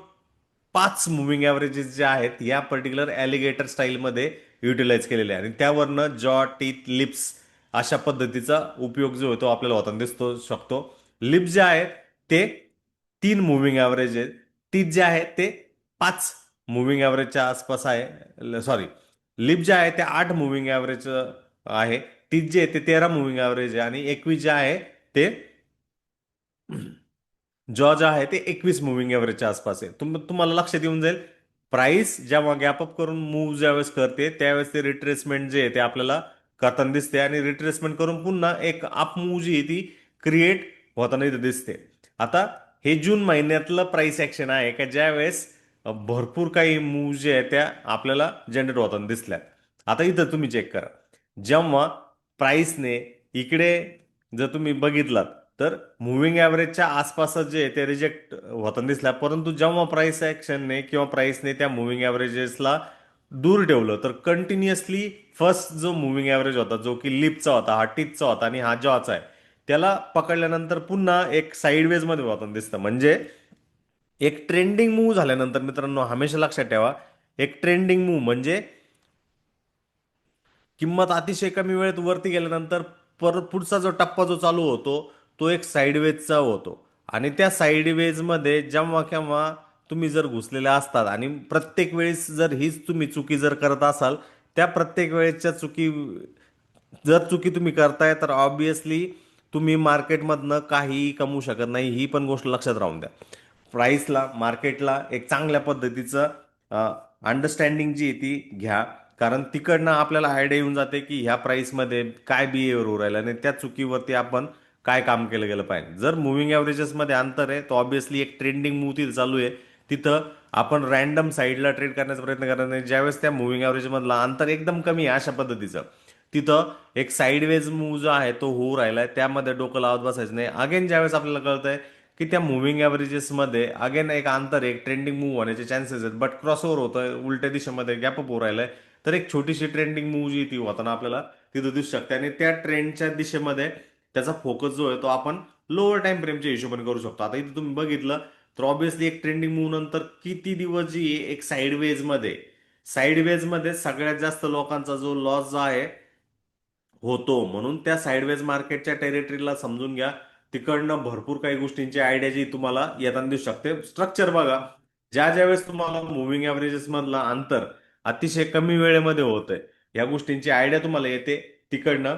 5 मुव्हिंग ॲव्हरेजेस जे आहेत या पर्टिक्युलर ॲलिगेटर स्टाईलमध्ये युटिलाइज केलेले आहे. आणि त्यावरनं जॉ, टीथ, लिप्स अशा पद्धतीचा उपयोग जो होतो आपल्याला होताना दिसतो शकतो. लिप्स जे आहेत ते 3 मुव्हिंग ॲव्हरेज आहेत. टीथ जे आहेत ते 5 मुव्हिंग ॲव्हरेजच्या आसपास आहे. सॉरी, लिप जे आहे ते 8 मुव्हिंग ॲव्हरेज आहे. 30 जे आहे ते 13 मुव्हिंग ॲव्हरेज आहे आणि 21 जे आहे ते जॉर्ज आहे ते 21 मुव्हिंग ॲव्हरेजच्या आसपास आहे. तुम्हाला लक्षात येऊन जाईल प्राइस जेव्हा गॅप अप करून मूव्ह ज्यावेळेस करते त्यावेळेस ते रिट्रेसमेंट जे आहे ते आपल्याला करताना दिसते आणि रिट्रेसमेंट करून पुन्हा एक अप मूव्ह जी आहे ती क्रिएट होताना इथे दिसते. आता हे जून महिन्यातलं प्राइस ऍक्शन आहे का ज्यावेळेस भरपूर काही मूव्ह जे आहे त्या आपल्याला जनरेट होताना दिसल्या. आता इथं तुम्ही चेक करा, जेव्हा प्राइसने इकडे जर तुम्ही बघितलात तर मुव्हिंग ॲव्हरेजच्या आसपासच जे आहे ते रिजेक्ट होताना दिसला, परंतु जेव्हा प्राइस ॲक्शनने किंवा प्राइसने त्या मुव्हिंग ॲव्हरेजेसला दूर ठेवलं तर कंटिन्युअसली फर्स्ट जो मुव्हिंग ॲव्हरेज होता जो की लिपचा होता, हा टिचचा होता आणि हा जॉचा आहे, त्याला पकडल्यानंतर पुन्हा एक साईडवेज मध्ये होताना दिसतं. म्हणजे एक ट्रेंडिंग मूव्ह झाल्यानंतर मित्रांनो हमेशा लक्षात ठेवा, एक ट्रेंडिंग मूव्ह म्हणजे किंमत अतिशय कमी वेळेत वरती गेल्यानंतर परत पुढचा जो टप्पा जो चालू होतो तो एक साईडवेजचा होतो. आणि त्या साईडवेजमध्ये जेव्हा केव्हा तुम्ही जर घुसलेले असतात आणि प्रत्येक वेळेस जर हीच तुम्ही चुकी जर करत असाल, त्या प्रत्येक वेळेसच्या चुकी जर चुकी तुम्ही करताय तर ऑब्विसली तुम्ही मार्केटमधनं काहीही कमवू शकत नाही, ही पण गोष्ट लक्षात राहून द्या. प्राइसला मार्केटला एक चांगल्या पद्धतीचं अंडरस्टँडिंग जी आहे ती घ्या, कारण तिकडनं आपल्याला आयडिया येऊन जाते की ह्या प्राइसमध्ये काय बिहेवियर होऊ राहिलं आणि त्या चुकीवरती आपण काय काम केलं गेलं पाहिजे. जर मुव्हिंग ॲव्हरेजेसमध्ये अंतर आहे तर ऑब्व्हियसली एक ट्रेंडिंग मूव्ह तिथं चालू आहे, तिथं आपण रॅन्डम साईडला ट्रेड करण्याचा प्रयत्न करणार नाही. ज्यावेळेस त्या मुव्हिंग ॲव्हरेजमधला अंतर एकदम कमी आहे अशा पद्धतीचं, तिथं एक साईडवेज मूव्ह जो आहे तो होऊ राहिलाय, त्यामध्ये डोकं लावत बसायचं नाही. अगेन ज्यावेळेस आपल्याला कळतंय की त्या मुव्हिंग ॲव्हरेजेसमध्ये अगेन एक अंतर एक ट्रेंडिंग मूव्ह होण्याचे चान्सेस आहेत, बट क्रॉसओव्हर होतंय उलट्या दिशेमध्ये गॅपअप होऊ राहिलाय, तर एक छोटीशी ट्रेंडिंग मूव्ह जी ती होताना आपल्याला तिथं दिसू शकते. आणि त्या ट्रेंडच्या दिशेमध्ये त्याचा फोकस जो आहे तो आपण लोअर टाइम फ्रेमच्या हिशोबाने करू शकतो. आता इथे तुम्ही बघितलं तर ऑब्व्हियसली एक ट्रेंडिंग मूव्ह नंतर किती दिवस जी आहे एक साईडवेज मध्ये सगळ्यात जास्त लोकांचा जो लॉस जो आहे होतो. म्हणून त्या साईडवेज मार्केटच्या टेरिटरीला समजून घ्या, तिकडनं भरपूर काही गोष्टींची आयडिया जी तुम्हाला येताना दिसू शकते. स्ट्रक्चर बघा, ज्या ज्यावेळेस तुम्हाला मुव्हिंग ॲव्हरेजेस मधला अंतर अतिशय कमी वेळेमध्ये होतंय, या गोष्टींची आयडिया तुम्हाला येते तिकडनं.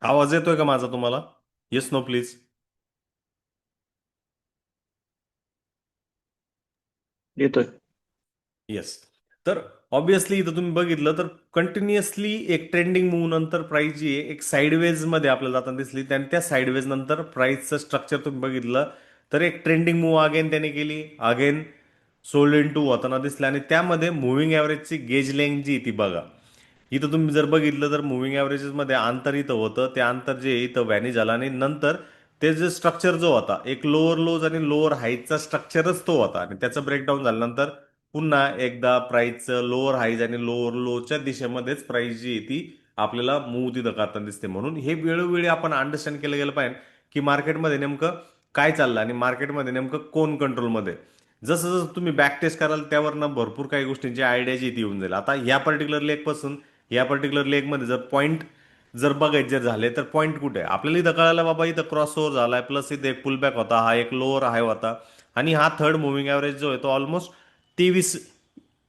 आवाज येतोय का माझा तुम्हाला? Yes no please. येतोय. येस. तर ऑब्व्हियसली इथं तुम्ही बघितलं तर कंटिन्युअसली एक ट्रेंडिंग मूव्ह नंतर प्राइस जी आहे एक साईडवेज मध्ये आपल्याला जाताना दिसली, आणि त्या साईडवेज नंतर प्राइसचं स्ट्रक्चर तुम्ही बघितलं तर एक ट्रेंडिंग मूव्ह अगेन त्याने केली, अगेन सोल्ड इन टू होताना दिसलं. आणि त्यामध्ये मुव्हिंग ॲव्हरेजची गेज लेंथ जी ती बघा, इथं तुम्ही जर बघितलं तर मुव्हिंग ॲव्हरेजेस मध्ये अंतर इथं होतं, ते अंतर जे आहे इथं व्हॅनिश झालं आणि नंतर ते जे स्ट्रक्चर जो होता एक लोअर लोज आणि लोअर हाईचा स्ट्रक्चरच तो होता, आणि त्याचं ब्रेकडाऊन झाल्यानंतर पुन्हा एकदा प्राइसचं लोअर हाईज आणि लोअर लोच्या दिशेमध्येच प्राइस जी आहे ती आपल्याला मूव तिथं करताना दिसते. म्हणून हे वेळोवेळी आपण अंडरस्टँड केलं गेलं पाहिजे की मार्केटमध्ये नेमकं काय चाललं आणि मार्केटमध्ये नेमकं कोण कंट्रोलमध्ये. जसं जसं तुम्ही बॅक टेस्ट कराल त्यावरनं भरपूर काही गोष्टींची आयडिया जी ती येऊन जाईल. आता या पर्टिक्युलर लेग पासून या पर्टिक्युलर लेग मध्ये जर पॉईंट जर बघायचे जर झाले तर पॉईंट कुठे आहे आपल्याला इथं कळायला, बाबा इथं क्रॉस ओव्हर झालाय, प्लस इथे एक पुलबॅक होता, हा एक लोअर हाय होता, आणि हा थर्ड मुव्हिंग ॲव्हरेज जो आहे तो ऑलमोस्ट 23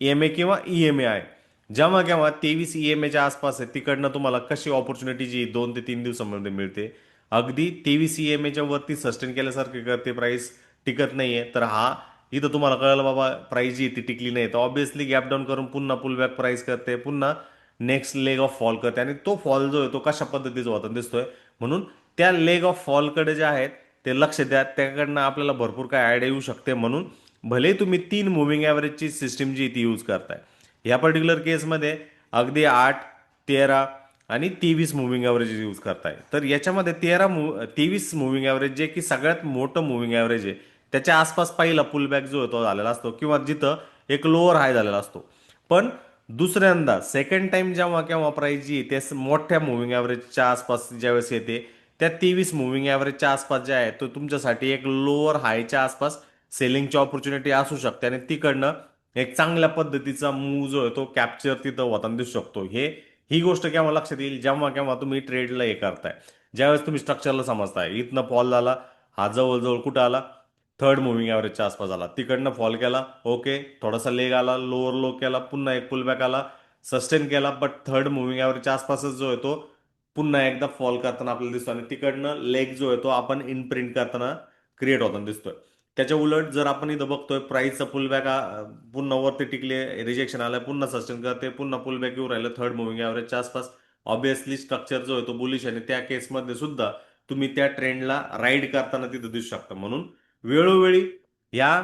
EMA किंवा EMA आहे. जेव्हा केव्हा 23 EMAच्या आसपास आहे, तिकडनं तुम्हाला कशी ऑपॉर्च्युनिटी जी 2 ते 3 दिवसामध्ये मिळते, अगदी 23 EMAच्या वरती सस्टेन केल्यासारखे करते प्राइस, टिकत नाहीये, तर हा इथं तुम्हाला कळलं बाबा प्राइस जी ती टिकली नाही, तर ऑब्व्हियसली गॅप डाऊन करून पुन्हा पुलबॅक प्राइस करते, पुन्हा नेक्स्ट लेग ऑफ फॉल करते, आणि तो फॉल जो आहे तो कशा पद्धतीचा होता दिसतोय. म्हणून त्या लेग ऑफ फॉलकडे जे आहेत ते लक्ष द्या, त्याकडनं आपल्याला भरपूर काय आयडिया येऊ शकते. म्हणून भले तुम्ही 3 मुव्हिंग ॲव्हरेजची सिस्टीम जी ती यूज करताय, या पर्टिक्युलर केसमध्ये अगदी 8, 13 आणि 23 मुव्हिंग ॲव्हरेज यूज करताय, तर याच्यामध्ये 23 मुव्हिंग ॲव्हरेज जे की सगळ्यात मोठं मुव्हिंग ॲव्हरेज आहे, त्याच्या आसपास पहिला पुलबॅक जो आहे तो झालेला असतो किंवा जिथं एक लोअर हाय झालेला असतो. पण दुसऱ्यांदा सेकंड टाइम जेव्हा केव्हा प्राइस जी आहे ते मोठ्या मुव्हिंग ॲव्हरेजच्या आसपास ज्यावेळेस येते, त्या 23 मुव्हिंग ॲव्हरेजच्या आसपास जे आहे तो तुमच्यासाठी एक लोअर हायच्या आसपास सेलिंगची ऑपॉर्च्युनिटी असू शकते आणि तिकडनं एक चांगल्या पद्धतीचा मूव जो आहे तो कॅप्चर तिथं होताना दिसू शकतो. ही गोष्ट केव्हा लक्षात येईल, जेव्हा केव्हा तुम्ही ट्रेडला हे करताय, ज्यावेळेस तुम्ही स्ट्रक्चरला समजताय. इथनं फॉल झाला, हा जवळजवळ कुठं आला, थर्ड मुव्हिंग ॲव्हरेजच्या आसपास आला, तिकडनं फॉल केला, ओके, थोडासा लेग आला, लोअर लो केला, पुन्हा एक पुलबॅक आला, सस्टेन केला, बट थर्ड मुव्हिंग ॲव्हरेजच्या आसपासच जो आहे तो पुन्हा एकदा फॉल करताना आपल्याला दिसतो आणि तिकडनं लेग जो आहे तो आपण इनप्रिंट करताना क्रिएट होताना दिसतोय. त्याच्या उलट जर आपण इथं बघतोय प्राइसचा पुलबॅक पुन्हा वरती टिकले, रिजेक्शन आलं, पुन्हा सस्टेन करते, पुन्हा पुलबॅक येऊ राहिलं थर्ड मुव्हिंग ॲव्हरेजच्या आसपास, ऑब्विसली स्ट्रक्चर जो आहे तो बुलिश आणि त्या केसमध्ये सुद्धा तुम्ही त्या ट्रेंडला राईड करताना तिथं दिसू शकता. म्हणून वेळोवेळी या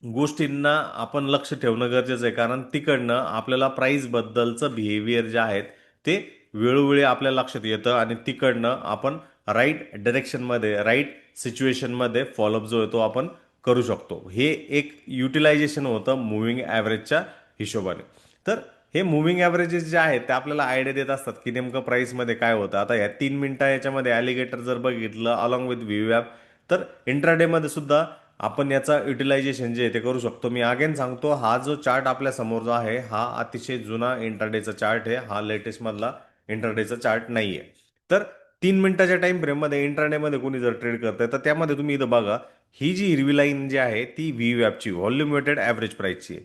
गोष्टींना आपण लक्ष ठेवणं गरजेचं आहे, कारण तिकडनं आपल्याला प्राइस बद्दलचं बिहेवियर जे आहेत ते वेळोवेळी आपल्या लक्षात येतं आणि तिकडनं आपण राईट डायरेक्शनमध्ये, राईट सिच्युएशनमध्ये फॉलोअप जो आहे तो आपण करू शकतो. हे एक युटिलायझेशन होतं मुव्हिंग ॲव्हरेजच्या हिशोबाने. तर हे मुव्हिंग ॲव्हरेजेस जे आहेत ते आपल्याला आयडिया देत असतात की नेमकं प्राइसमध्ये काय होतं. आता या 3 मिनिटा याच्यामध्ये ॲलिगेटर जर बघितलं अलॉंग विथ व्हीवॅप, तर इंट्राडेमध्ये सुद्धा आपण याचा युटिलायझेशन जे आहे ते करू शकतो. मी अगेन सांगतो, हा जो चार्ट आपल्या समोर जो आहे हा अतिशय जुना इंटरडेचा चार्ट आहे, हा लेटेस्ट मधला इंटरडेचा चार्ट नाहीये. तर 3 मिनिटाच्या टाइम फ्रेममध्ये इंटरडेमध्ये कोणी जर ट्रेड करतंय तर त्यामध्ये तुम्ही इथं बघा, ही जी हिरवी लाईन जी आहे ती व्ही वॅपची व्हॉल्यूम वेटेड ॲव्हरेज प्राइसची आहे.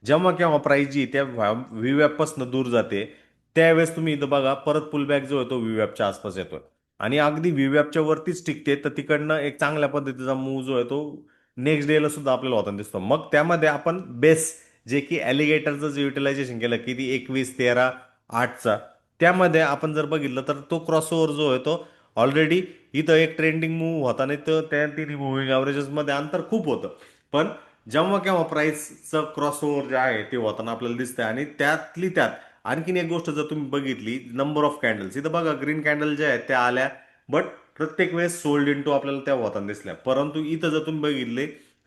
जेव्हा केव्हा प्राइस जी त्या व्ही वॅपपासून दूर जाते त्यावेळेस तुम्ही इथं बघा परत पुलबॅक जो आहे तो व्ही वॅपच्या आसपास येतोय आणि अगदी व्ही वॅपच्या वरतीच टिकते, तर तिकडनं एक चांगल्या पद्धतीचा मूव जो आहे तो नेक्स्ट डेला सुद्धा आपल्याला होताना दिसतो. मग त्यामध्ये आपण बेस जे की ॲलिगेटरचं जे युटिलायझेशन केलं किती 21, 13, 8चा, त्यामध्ये आपण जर बघितलं तर तो क्रॉसओव्हर जो आहे तो ऑलरेडी इथं एक ट्रेंडिंग मूव्ह होता नाही तर त्या तिन्ही मुव्हिंग ॲव्हरेजेसमध्ये अंतर खूप होतं. पण जेव्हा केव्हा प्राइसचं क्रॉसओव्हर जे आहे ते होताना आपल्याला दिसतंय आणि त्यातली त्यात आणखीन एक गोष्ट जर तुम्ही बघितली, नंबर ऑफ कॅन्डल्स इथं बघा, ग्रीन कॅन्डल जे आहेत त्या आल्या, बट प्रत्येक वेळेस सोल्ड इन टू आपल्याला त्या होताना दिसल्या. परंतु इथं जर तुम्ही बघितले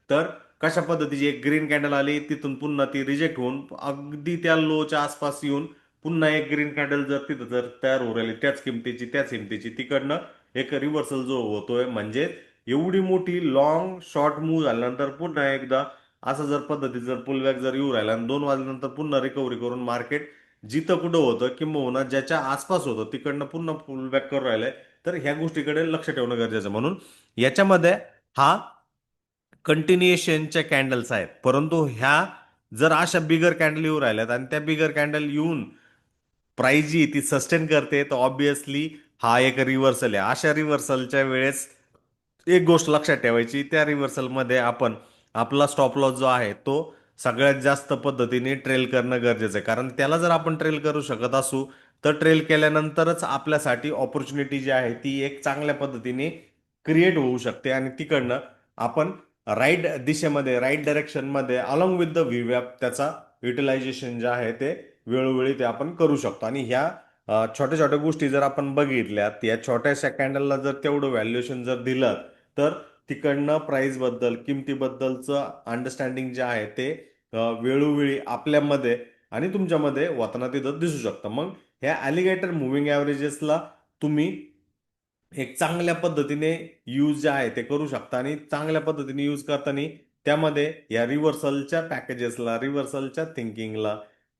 तर कशा पद्धतीची एक ग्रीन कॅन्डल आली, तिथून पुन्हा ती रिजेक्ट होऊन अगदी त्या लोच्या आसपास येऊन पुन्हा एक ग्रीन कॅन्डल जर तिथं जर तयार होऊ राहिली त्याच किमतीची तिकडनं एक रिव्हर्सल जो होतोय, म्हणजे एवढी मोठी लॉंग शॉर्ट मूव्ह झाल्यानंतर पुन्हा एकदा असं जर पद्धती जर पुलबॅक जर येऊ राहिला आणि 2 वाजल्यानंतर पुन्हा रिकव्हरी करून मार्केट जिथं कुठं होतं किंबहुना ज्याच्या आसपास होतं तिकडनं पुन्हा पुलबॅक करून राहिलंय, तर ह्या गोष्टीकडे लक्ष ठेवणं गरजेचं आहे. म्हणून याच्यामध्ये हा कंटिन्युएशनच्या कॅन्डल्स आहेत, परंतु ह्या जर अशा बिगर कॅन्डल येऊ राहिल्यात आणि त्या बिगर कॅन्डल येऊन प्राइस जी ती सस्टेन करते, तर ऑब्विसली हा एक रिव्हर्सल आहे. अशा रिव्हर्सलच्या वेळेस एक गोष्ट लक्षात ठेवायची, त्या रिव्हर्सलमध्ये आपण आपला स्टॉप लॉस जो आहे तो सगळ्यात जास्त पद्धतीने ट्रेल करणं गरजेचं आहे, कारण त्याला जर आपण ट्रेल करू शकत असू तर ट्रेल केल्यानंतरच आपल्यासाठी ऑपॉर्च्युनिटी जी आहे ती एक चांगल्या पद्धतीने क्रिएट होऊ शकते आणि तिकडनं आपण राईट दिशेमध्ये, राईट डायरेक्शनमध्ये अलॉंग विथ द व्हीवॅप त्याचा युटिलायझेशन जे आहे ते वेळोवेळी ते आपण करू शकतो. आणि ह्या छोट्या छोट्या गोष्टी जर आपण बघितल्यात, या छोट्याशा कॅन्डलला जर तेवढं व्हॅल्युएशन जर दिलं तर तिकडनं प्राइस बद्दल, किमतीबद्दलचं अंडरस्टँडिंग जे आहे ते वेळोवेळी आपल्यामध्ये आणि तुमच्यामध्ये होताना तिथं दिसू शकतं. मग ह्या ॲलिगेटर मुव्हिंग ॲव्हरेजेसला तुम्ही एक चांगल्या पद्धतीने यूज जे आहे ते करू शकता आणि चांगल्या पद्धतीने यूज करताना त्यामध्ये या रिव्हर्सलच्या पॅकेजेसला, रिव्हर्सलच्या थिंकिंगला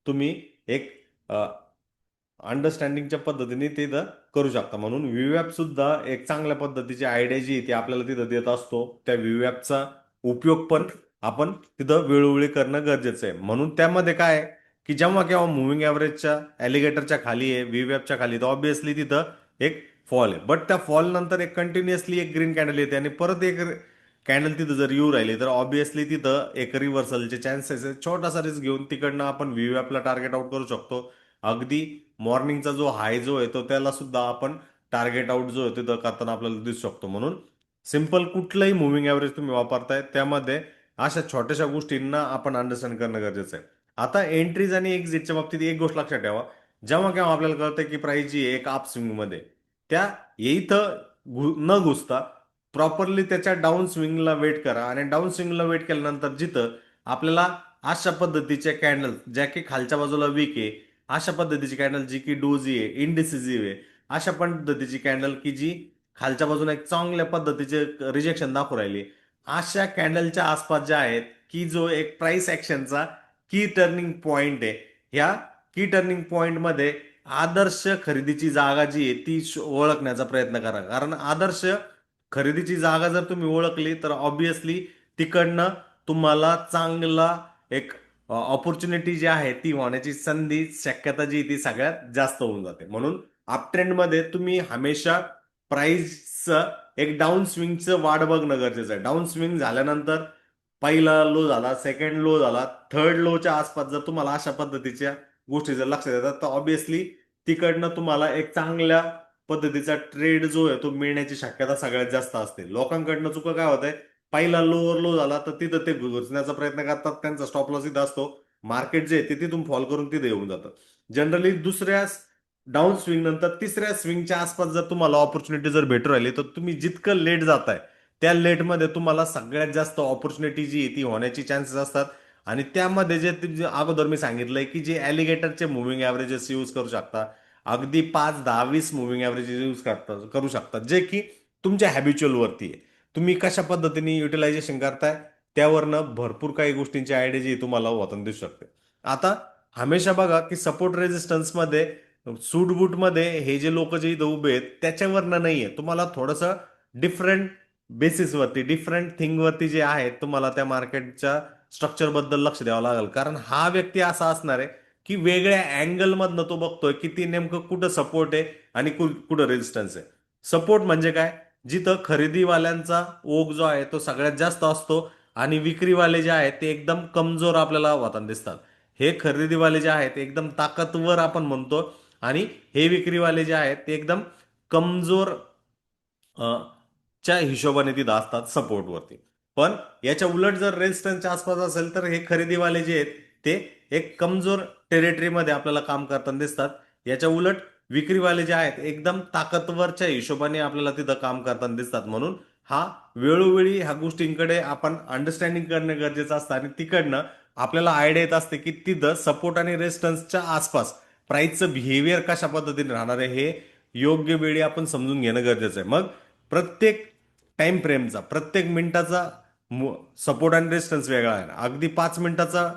तुम्ही एक अंडरस्टँडिंगच्या पद्धतीने ते तिथं करू शकता. म्हणून व्हीवॅप सुद्धा एक चांगल्या पद्धतीची आयडिया जी आहे ती आपल्याला तिथं देत असतो. त्या व्हीवॅपचा उपयोग पण आपण तिथं वेळोवेळी करणं गरजेचं आहे. म्हणून त्यामध्ये काय आहे, की जेव्हा केव्हा मुव्हिंग ॲव्हरेजच्या ॲलिगेटरच्या खाली आहे, व्हीवॅपच्या खाली, तर ऑब्व्हियसली तिथं एक फॉल आहे. बट त्या फॉल नंतर एक कंटिन्युअसली एक ग्रीन कॅन्डल येते आणि परत एक कॅन्डल तिथं जर येऊ राहिली तर ऑब्व्हियसली तिथं एक रिव्हर्सलचे चान्सेस आहे. छोटासा रिस्क घेऊन तिकडनं आपण व्हीवॅपला टार्गेट आउट करू शकतो. अगदी मॉर्निंगचा जो हाय जो आहे तो त्याला सुद्धा आपण टार्गेट आउट जो आहे तिथं करताना आपल्याला दिसू शकतो. म्हणून सिंपल कुठलंही मुव्हिंग ॲव्हरेज तुम्ही वापरताय त्यामध्ये अशा छोट्याशा गोष्टींना आपण अंडरस्टँड करणं गरजेचं आहे. आता एंट्रीज आणि एक्झिटच्या बाबतीत एक गोष्ट लक्षात ठेवा, जेव्हा केव्हा आपल्याला कळतं की प्राइस जी आहे एक अप स्विंगमध्ये, त्या इथं न घुसता प्रॉपरली त्याच्या डाऊन स्विंगला वेट करा आणि डाऊन स्विंगला वेट केल्यानंतर जिथं आपल्याला अशा पद्धतीच्या कॅन्डल ज्या की खालच्या बाजूला वीक आहे, अशा पद्धतीची कॅन्डल जी की डोजी आहे, इनडिसिसिव्ह आहे, अशा पद्धतीची कॅन्डल की जी खालच्या बाजूला एक चांगल्या पद्धतीचे रिजेक्शन दाखवू राहिली, अशा कॅन्डलच्या आसपास ज्या आहेत की जो एक प्राइस ऍक्शनचा की टर्निंग पॉइंट आहे. ह्या की टर्निंग पॉइंट मध्ये आदर्श खरेदीची जागा जी आहे ती ओळखण्याचा प्रयत्न करा. कारण आदर्श खरेदीची जागा जर तुम्ही ओळखली तर ऑब्विसली तिकडनं तुम्हाला चांगला एक ऑपॉर्च्युनिटी जी आहे ती होण्याची संधी शक्यता जी आहे ती सगळ्यात जास्त होऊन जाते. म्हणून अप ट्रेंड मध्ये तुम्ही हमेशा प्राइसचं एक डाऊन स्विंगचं वाट बघणं गरजेचं आहे. डाऊन स्विंग झाल्यानंतर पहिला लो झाला, सेकंड लो झाला, थर्ड लोच्या आसपास जर तुम्हाला अशा पद्धतीच्या गोष्टी जर लक्षात येतात तर ऑब्विसली तिकडनं तुम्हाला एक चांगल्या पद्धतीचा ट्रेड जो आहे तो मिळण्याची शक्यता सगळ्यात जास्त असते. लोकांकडनं चुका काय होत आहे, पहिला लोअर लो झाला तर तिथं ते घुसण्याचा प्रयत्न करतात, त्यांचा स्टॉप लॉस इथं असतो. मार्केट जे आहे ते तिथून फॉल करून तिथे येऊन जातं. जनरली दुसऱ्या डाऊन स्विंग नंतर तिसऱ्या स्विंगच्या आसपास जर तुम्हाला ऑपॉर्च्युनिटी जर भेटू राहिली तर तुम्ही जितकं लेट जाताय त्या लेटमध्ये तुम्हाला सगळ्यात जास्त ऑपॉर्च्युनिटी जी आहे ती होण्याची चान्सेस असतात. आणि त्यामध्ये जे अगोदर मी सांगितलंय की जे ॲलिगेटरचे मुव्हिंग ॲव्हरेजेस यूज करू शकता, अगदी 5, 10, 20 मुव्हिंग ॲव्हरेजेस यूज करू शकतात, जे की तुमच्या हॅबिच्युअल वरती आहे. तुम्ही कशा पद्धतीने युटिलायझेशन करताय त्यावरनं भरपूर काही गोष्टींची आयडिया जी तुम्हाला होताना दिसू शकते. आता हमेशा बघा की सपोर्ट रेजिस्टन्स मध्ये सूट बूट मध्ये हे जे लोक जे इथं उभे आहेत त्याच्यावरनं नाहीये, तुम्हाला थोडंसं डिफरंट बेसिसवरती डिफरंट थिंगवरती जे आहे तुम्हाला त्या मार्केटच्या स्ट्रक्चर बद्दल लक्ष द्यावं लागेल. कारण हा व्यक्ती असा असणार आहे की वेगळ्या अँगल मधनं तो बघतोय की ती नेमकं कुठं सपोर्ट आहे आणि कुठं रेजिस्टन्स आहे. सपोर्ट म्हणजे काय, जिथं खरेदीवाल्यांचा ओघ जो आहे तो सगळ्यात जास्त असतो आणि विक्रीवाले जे आहेत ते एकदम कमजोर आपल्याला होताना दिसतात. हे खरेदीवाले जे आहेत ते एकदम ताकदवर आपण म्हणतो आणि हे विक्रीवाले जे आहेत ते एकदम कमजोर अ, च्या हिशोबाने तिथं असतात सपोर्टवरती. पण याच्या उलट जर रेजिस्टन्सच्या आसपास असेल तर हे खरेदीवाले जे आहेत ते एक कमजोर टेरिटरीमध्ये आपल्याला काम करताना दिसतात. याच्या उलट विक्रीवाले जे आहेत एकदम ताकदवरच्या हिशोबाने आपल्याला तिथं काम करताना दिसतात. म्हणून हा वेळोवेळी ह्या गोष्टींकडे आपण अंडरस्टँडिंग करणं गरजेचं असतं आणि तिकडनं आपल्याला आयडिया येत असते की तिथं सपोर्ट आणि रेजिस्टन्सच्या आसपास प्राइसचं बिहेवियर कशा पद्धतीने राहणार आहे हे योग्य वेळी आपण समजून घेणं गरजेचं आहे. मग प्रत्येक टाइम फ्रेमचा प्रत्येक मिनिटाचा सपोर्ट आणि रेजिस्टन्स वेगळा आहे. अगदी 5 मिनिटाचा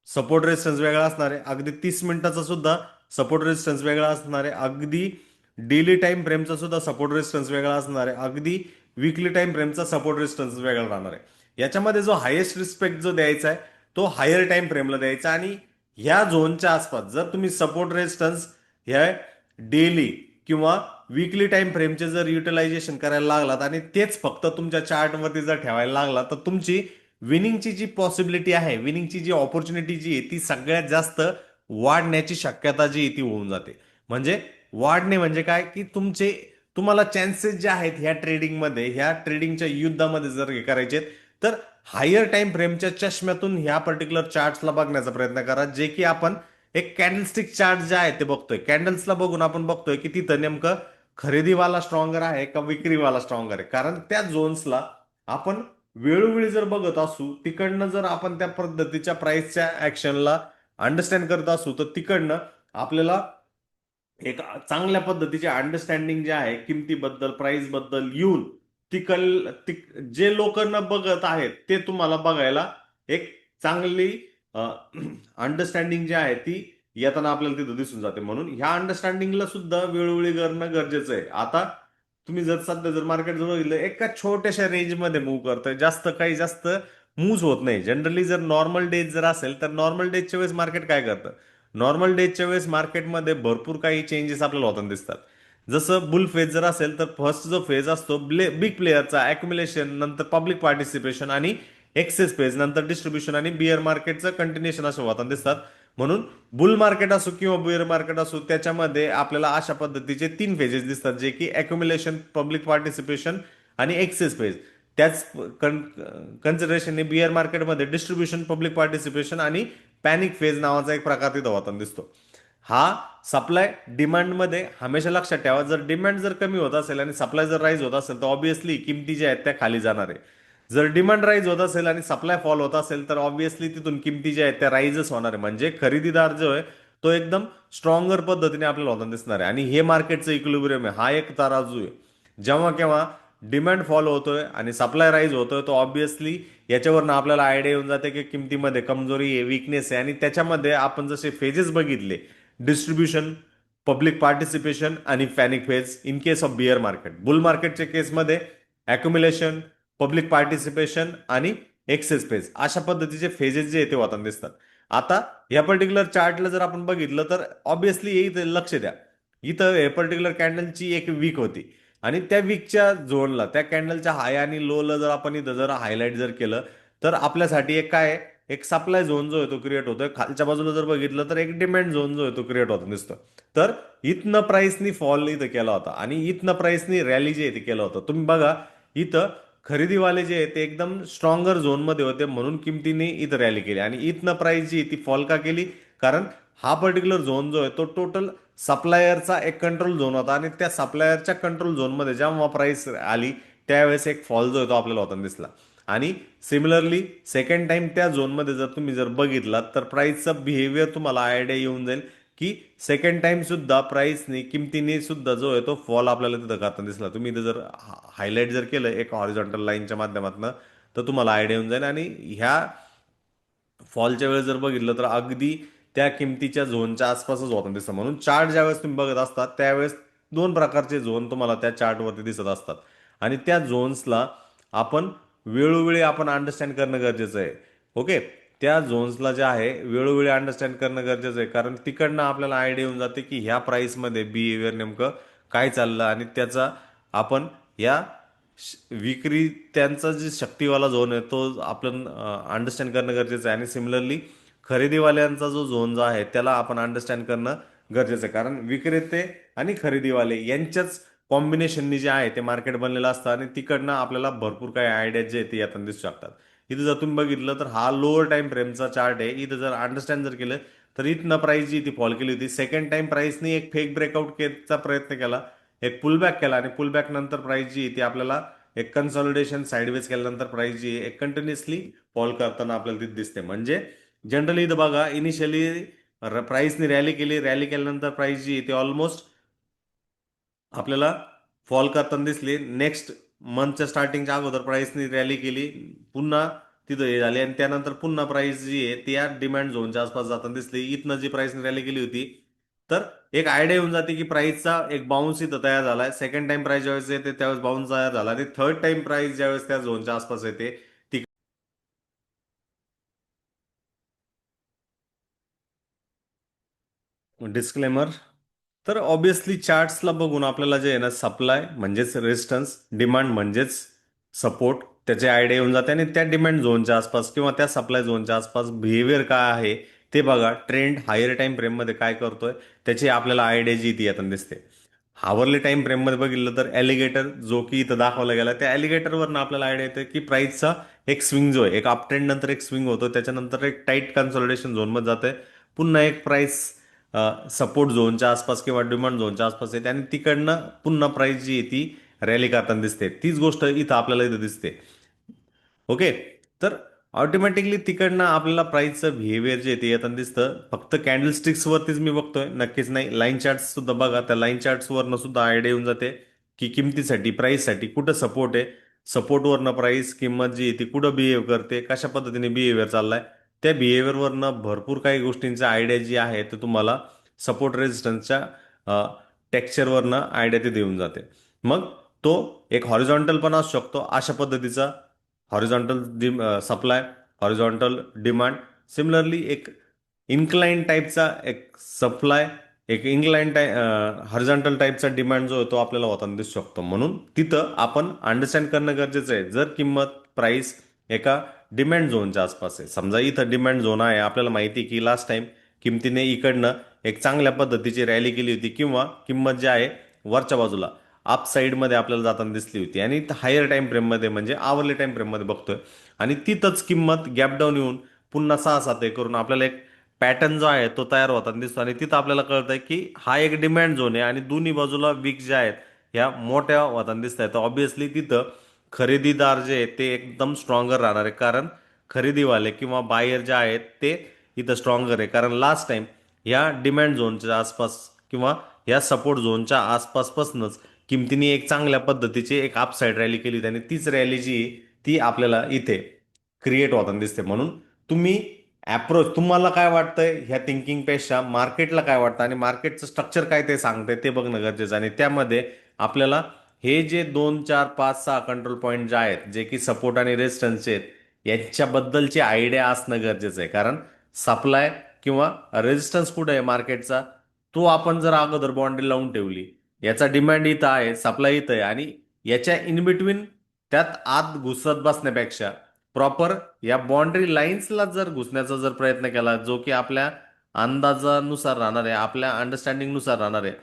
सपोर्ट रेजिस्टन्स वेगळा असणार आहे, अगदी 30 मिनिटाचा सुद्धा सपोर्ट रेजिस्टन्स वेगळा असणार आहे, अगदी डेली टाइम फ्रेमचा सुद्धा सपोर्ट रेजिस्टन्स वेगळा असणार आहे, अगदी वीकली टाइम फ्रेमचा सपोर्ट रेजिस्टन्स वेगळा राहणार आहे. याच्यामध्ये जो हायेस्ट रिस्पेक्ट जो द्यायचा आहे तो हायर टाइम फ्रेमला द्यायचा आणि ह्या झोनच्या आसपास जर तुम्ही सपोर्ट रेजिस्टन्स ह्या डेली किंवा वीकली टाइम फ्रेमचे जर युटिलायझेशन करायला लागलात आणि तेच फक्त तुमच्या चार्टवरती जर ठेवायला लागला तर तुमची विनिंगची जी पॉसिबिलिटी आहे, विनिंगची जी ऑपॉर्च्युनिटी जी आहे ती सगळ्यात जास्त वाढण्याची शक्यता जी आहे ती होऊन जाते. म्हणजे वाढणे म्हणजे काय की तुम्हाला चान्सेस जे आहेत ह्या ट्रेडिंगमध्ये ह्या ट्रेडिंगच्या युद्धामध्ये जर हे करायचे तर हायर टाइम फ्रेमच्या चष्म्यातून ह्या पर्टिक्युलर चार्ट्सला बघण्याचा प्रयत्न करा, जे की आपण एक कॅन्डलस्टिक चार्ट जे आहे ते बघतोय. कॅन्डल्सला बघून आपण बघतोय की तिथं नेमकं खरेदीवाला स्ट्रॉंगर आहे का विक्रीवाला स्ट्रॉंगर आहे. कारण त्या झोन्सला आपण वेळोवेळी जर बघत असू, तिकडनं जर आपण त्या पद्धतीच्या प्राइसच्या ऍक्शनला अंडरस्टँड करत असू तर तिकडनं आपल्याला एक चांगल्या पद्धतीचे अंडरस्टँडिंग जे आहे किमतीबद्दल प्राइस बद्दल येऊन जे लोक न बघत आहेत ते तुम्हाला बघायला एक चांगली अंडरस्टँडिंग जी आहे ती येताना आपल्याला तिथं दिसून जाते. म्हणून ह्या अंडरस्टँडिंगला सुद्धा वेळोवेळी करणं गरजेचं आहे. आता तुम्ही जर सध्या जर मार्केट जर बघितलं एका छोट्याशा रेंजमध्ये मूव्ह करतोय, जास्त मूव्ह होत नाही. जनरली जर नॉर्मल डेज जर असेल तर नॉर्मल डेजच्या वेळेस मार्केट काय करतं, नॉर्मल डेजच्या वेळेस मार्केटमध्ये भरपूर काही चेंजेस आपल्याला होताना दिसतात. जसं बुल फेज जर असेल तर फर्स्ट जो फेज असतो बिग प्लेअरचा अॅक्युमुलेशन, नंतर पब्लिक पार्टिसिपेशन आणि एक्सेस फेज, नंतर डिस्ट्रीब्युशन आणि बिअर मार्केटचं कंटिन्युएशन असं होताना दिसतात. म्हणून बुल मार्केट असो किंवा बिअर मार्केट असो त्याच्यामध्ये आपल्याला अशा पद्धतीचे 3 फेजेस दिसतात, जे की अॅक्युमुलेशन, पब्लिक पार्टिसिपेशन आणि एक्सेस फेज. त्याच कन्सिडरेशनने बिअर मार्केटमध्ये डिस्ट्रीब्युशन, पब्लिक पार्टिसिपेशन आणि पॅनिक फेज नावाचा एक प्रकार तिथं होताना दिसतो. हा सप्लाय डिमांडमध्ये हमेशा लक्षात ठेवा, जर डिमांड जर कमी होत असेल आणि सप्लाय जर राईज होत असेल तर ऑब्व्हियसली किमती ज्या आहेत त्या खाली जाणार आहे. जर डिमांड राईज होत असेल आणि सप्लाय फॉल होत असेल तर ऑब्व्हियसली तिथून किमती ज्या आहेत त्या राईजच होणार आहे. म्हणजे खरेदीदार जो आहे तो एकदम स्ट्रॉंगर पद्धतीने आपल्याला होताना दिसणार आहे. आणि हे मार्केटचं इक्विलिब्रियम आहे, हा एक तराजू आहे. जेव्हा केव्हा डिमांड फॉल होतोय आणि सप्लाय राईज होतोय, तो ऑब्व्हियसली याच्यावरनं आपल्याला आयडिया येऊन जाते की किमतीमध्ये कमजोरी आहे, विकनेस आहे. आणि त्याच्यामध्ये आपण जसे फेजेस बघितले, डिस्ट्रीब्युशन, पब्लिक पार्टिसिपेशन आणि panic phase in case of bear market. Bull मार्केटच्या केसमध्ये अक्युम्युलेशन, पब्लिक पार्टिसिपेशन आणि एक्सेस फेज, अशा पद्धतीचे फेजेस जे आहे ते होताना दिसतात. आता या पर्टिक्युलर चार्टला जर आपण बघितलं तर ऑब्व्हियसली इथं लक्ष द्या. इथं हे पर्टिक्युलर कॅन्डलची एक वीक होती आणि त्या वीकच्या झोनला, त्या कॅन्डलच्या हाय आणि लोला जर आपण इथं जर हायलाईट जर केलं तर आपल्यासाठी एक काय आहे, एक सप्लाय झोन जो आहे तो क्रिएट होतोय. खालच्या बाजूला जर बघितलं तर एक डिमांड झोन जो आहे तो क्रिएट होता दिसतो. तर इथनं प्राइसनी फॉल इथं केला होता आणि इथनं प्राइसनी रॅली जे आहे ते केलं होतं. तुम्ही बघा इथं खरेदीवाले जे आहे ते एकदम स्ट्रॉंगर झोनमध्ये होते, म्हणून किमतीने इथं रॅली केली. आणि इथनं प्राइस जी ती फॉल का केली, कारण हा पर्टिक्युलर झोन जो आहे तो टोटल सप्लायरचा एक कंट्रोल झोन होता आणि त्या सप्लायरच्या कंट्रोल झोनमध्ये जेव्हा प्राइस आली त्यावेळेस एक फॉल जो आहे तो आपल्याला होताना दिसला. आणि सिमिलरली सेकंड टाइम त्या झोनमध्ये जर तुम्ही जर बघितलात तर प्राइसचा बिहेवियर तुम्हाला आयडिया येऊन जाईल की सेकंड टाइम सुद्धा प्राइसने, किमतीने सुद्धा जो आहे तो फॉल आपल्याला तिथं करताना दिसला. तुम्ही इथं जर हायलाईट जर केलं एक हॉरिझॉन्टल लाईनच्या माध्यमातून तर तुम्हाला आयडिया येऊन जाईल. आणि ह्या फॉलच्या वेळेस जर बघितलं तर अगदी त्या किमतीच्या झोनच्या आसपासच होताना दिसतं. म्हणून चार्ट ज्यावेळेस तुम्ही बघत असतात त्यावेळेस दोन प्रकारचे झोन तुम्हाला त्या चार्टवरती दिसत असतात आणि त्या झोन्सला आपण वेळोवेळी आपण अंडरस्टँड करणं गरजेचं आहे. ओके, त्या झोन्सला जे आहे वेळोवेळी अंडरस्टँड करणं गरजेचं आहे, कारण तिकडनं आपल्याला आयडिया येऊन जाते की ह्या प्राइसमध्ये बिहेवियर नेमकं काय चाललं आणि त्याचा आपण या विक्री त्यांचा जे शक्तीवाला झोन आहे तो आपण अंडरस्टँड करणं गरजेचं आहे. आणि सिमिलरली खरेदीवाल्यांचा जो झोन जो आहे त्याला आपण अंडरस्टँड करणं गरजेचं आहे, कारण विक्रेते आणि खरेदीवाले यांच्याच कॉम्बिनेशननी जे आहे ते मार्केट बनलेलं असतं आणि तिकडनं आपल्याला भरपूर काही आयडिया जे आहे ते यातून दिसू शकतात. इथं जर तुम्ही बघितलं तर हा लोअर टाइम फ्रेमचा चार्ट आहे. इथं जर अंडरस्टँड जर केलं तर इथनं प्राइस जी ती फॉल केली होती. सेकंड टाइम प्राइसने एक फेक ब्रेकआउट केचा प्रयत्न केला, एक पुलबॅक केला आणि पुलबॅक नंतर प्राइस जी ती आपल्याला एक कन्सॉलिडेशन साईडवेज केल्यानंतर प्राइस जी आहे एक कंटिन्युअसली फॉल करताना आपल्याला तिथे दिसते. म्हणजे जनरली इथं बघा इनिशियली प्राइसने रॅली केली, रॅली केल्यानंतर प्राइस जी आहे ती ऑलमोस्ट आपल्याला फॉल करताना दिसली. नेक्स्ट मंथच्या स्टार्टिंगच्या अगोदर प्राइसने रॅली केली, पुन्हा तिथं हे झाले आणि त्यानंतर पुन्हा प्राइस जी आहे ती या डिमांड झोनच्या आसपास जाताना दिसली. इथनं जी प्राइसने रॅली केली होती तर एक आयडिया येऊन जाते की प्राइसचा एक बाउन्स इथं तयार झालाय. सेकंड टाइम प्राइस ज्यावेळेस येते त्यावेळेस बाउन्स तयार झाला आणि थर्ड टाइम प्राइस ज्यावेळेस त्या झोनच्या आसपास येते ती डिस्क्लेमर. तर ऑब्विसली चार्ट्सला बघून आपल्याला जे आहे ना सप्लाय म्हणजेच रेजिस्टन्स, डिमांड म्हणजेच सपोर्ट, त्याचे आयडिया येऊन जाते आणि त्या डिमांड झोनच्या आसपास किंवा त्या सप्लाय झोनच्या आसपास बिहेवियर काय आहे ते बघा. ट्रेंड हायर टाइम फ्रेममध्ये काय करतोय त्याची आपल्याला आयडिया जी ती यातून दिसते. हावरली टाइम फ्रेममध्ये बघितलं तर एलिगेटर जो की इथं दाखवला गेला त्या एलिगेटरवरनं आपल्याला आयडिया येते की प्राइसचा एक स्विंग जो आहे, एक अप ट्रेंड नंतर एक स्विंग होतो, त्याच्यानंतर एक टाईट कन्सॉलिडेशन झोनमध्ये जाते, पुन्हा एक प्राइस सपोर्ट झोनच्या आसपास किंवा डिमांड झोनच्या आसपास येते आणि तिकडनं पुन्हा प्राइस जी आहे ती रॅली करताना दिसते. तीच गोष्ट इथं आपल्याला इथं दिसते. ओके, तर ऑटोमॅटिकली तिकडनं आपल्याला प्राइसचं बिहेवियर जे आहे ते येताना दिसतं. फक्त कॅन्डल वरतीच मी बघतोय नक्कीच नाही, लाईन चार्ट्स सुद्धा बघा. त्या लाईन चार्ट्सवरनं सुद्धा आयडिया येऊन जाते की किमतीसाठी प्राइससाठी कुठं सपोर्ट आहे, सपोर्टवरनं प्राइस किंमत जी आहे ती कुठं बिहेव करते, कशा पद्धतीने बिहेवियर चाललाय, त्या बिहेवियरवरनं भरपूर काही गोष्टींची आयडिया जी आहे ते तुम्हाला सपोर्ट रेजिस्टन्सच्या टेक्स्चरवरनं आयडिया ते देऊन जाते. मग तो एक हॉरिझॉन्टल पण असू शकतो अशा पद्धतीचा, horizontal supply, horizontal demand. Similarly एक इन्क्लाइन टाईपचा एक सप्लाय, एक इन्क्लाइन हॉरिझॉन्टल टाईपचा डिमांड जो आहे तो आपल्याला होताना दिसू शकतो. म्हणून तिथं आपण अंडरस्टँड करणं गरजेचं आहे. जर किंमत प्राइस एका डिमांड झोनच्या आसपास आहे, समजा इथं डिमांड झोन आहे, आपल्याला माहिती की लास्ट टाइम किमतीने इकडनं एक चांगल्या पद्धतीची रॅली केली होती किंवा किंमत जी आहे वरच्या बाजूला अप साईडमध्ये आपल्याला जाताना दिसली होती आणि हायर टाइम फ्रेममध्ये म्हणजे आवरली टाइम फ्रेममध्ये बघतोय आणि तिथंच किंमत गॅप डाऊन येऊन पुन्हा 6-7 हे करून आपल्याला एक पॅटर्न जो आहे तो तयार होताना दिसतो आणि तिथं आपल्याला कळतंय की हा एक डिमांड झोन आहे आणि दोन्ही बाजूला विक ज्या आहेत ह्या मोठ्या होताना दिसत आहेत. ऑब्व्हियसली तिथं खरेदीदार जे आहेत ते एकदम स्ट्रॉंगर राहणार आहे, कारण खरेदीवाले किंवा बायर जे आहेत ते इथं स्ट्रॉंगर आहे, कारण लास्ट टाइम या डिमांड झोनच्या आसपास किंवा या सपोर्ट झोनच्या आसपासपासूनच किमतीने एक चांगल्या पद्धतीची एक अपसाईड रॅली केली आणि तीच रॅली जी आहे, ती आपल्याला इथे क्रिएट होताना दिसते. म्हणून तुम्ही अप्रोच तुम्हाला काय वाटतंय ह्या थिंकिंगपेक्षा मार्केटला काय वाटतं आणि मार्केटचं स्ट्रक्चर काय ते सांगतंय ते बघणं गरजेचं आहे. आणि त्यामध्ये आपल्याला हे जे 2 4 5 6 कंट्रोल पॉईंट जे आहेत जे की सपोर्ट आणि रेजिस्टन्सचे आहेत यांच्याबद्दलची आयडिया असणं गरजेचं आहे. कारण सप्लाय किंवा रेजिस्टन्स कुठे आहे मार्केटचा, तो आपण जर अगोदर बाउंड्री लावून ठेवली, याचा डिमांड इथं आहे, सप्लाय इथं आहे आणि याच्या इन बिटवीन त्यात आत घुसत बसण्यापेक्षा प्रॉपर या बाउंड्री लाईन्सला जर घुसण्याचा जर प्रयत्न केला, जो की आपल्या अंदाजानुसार राहणार आहे, आपल्या अंडरस्टँडिंगनुसार राहणार आहे,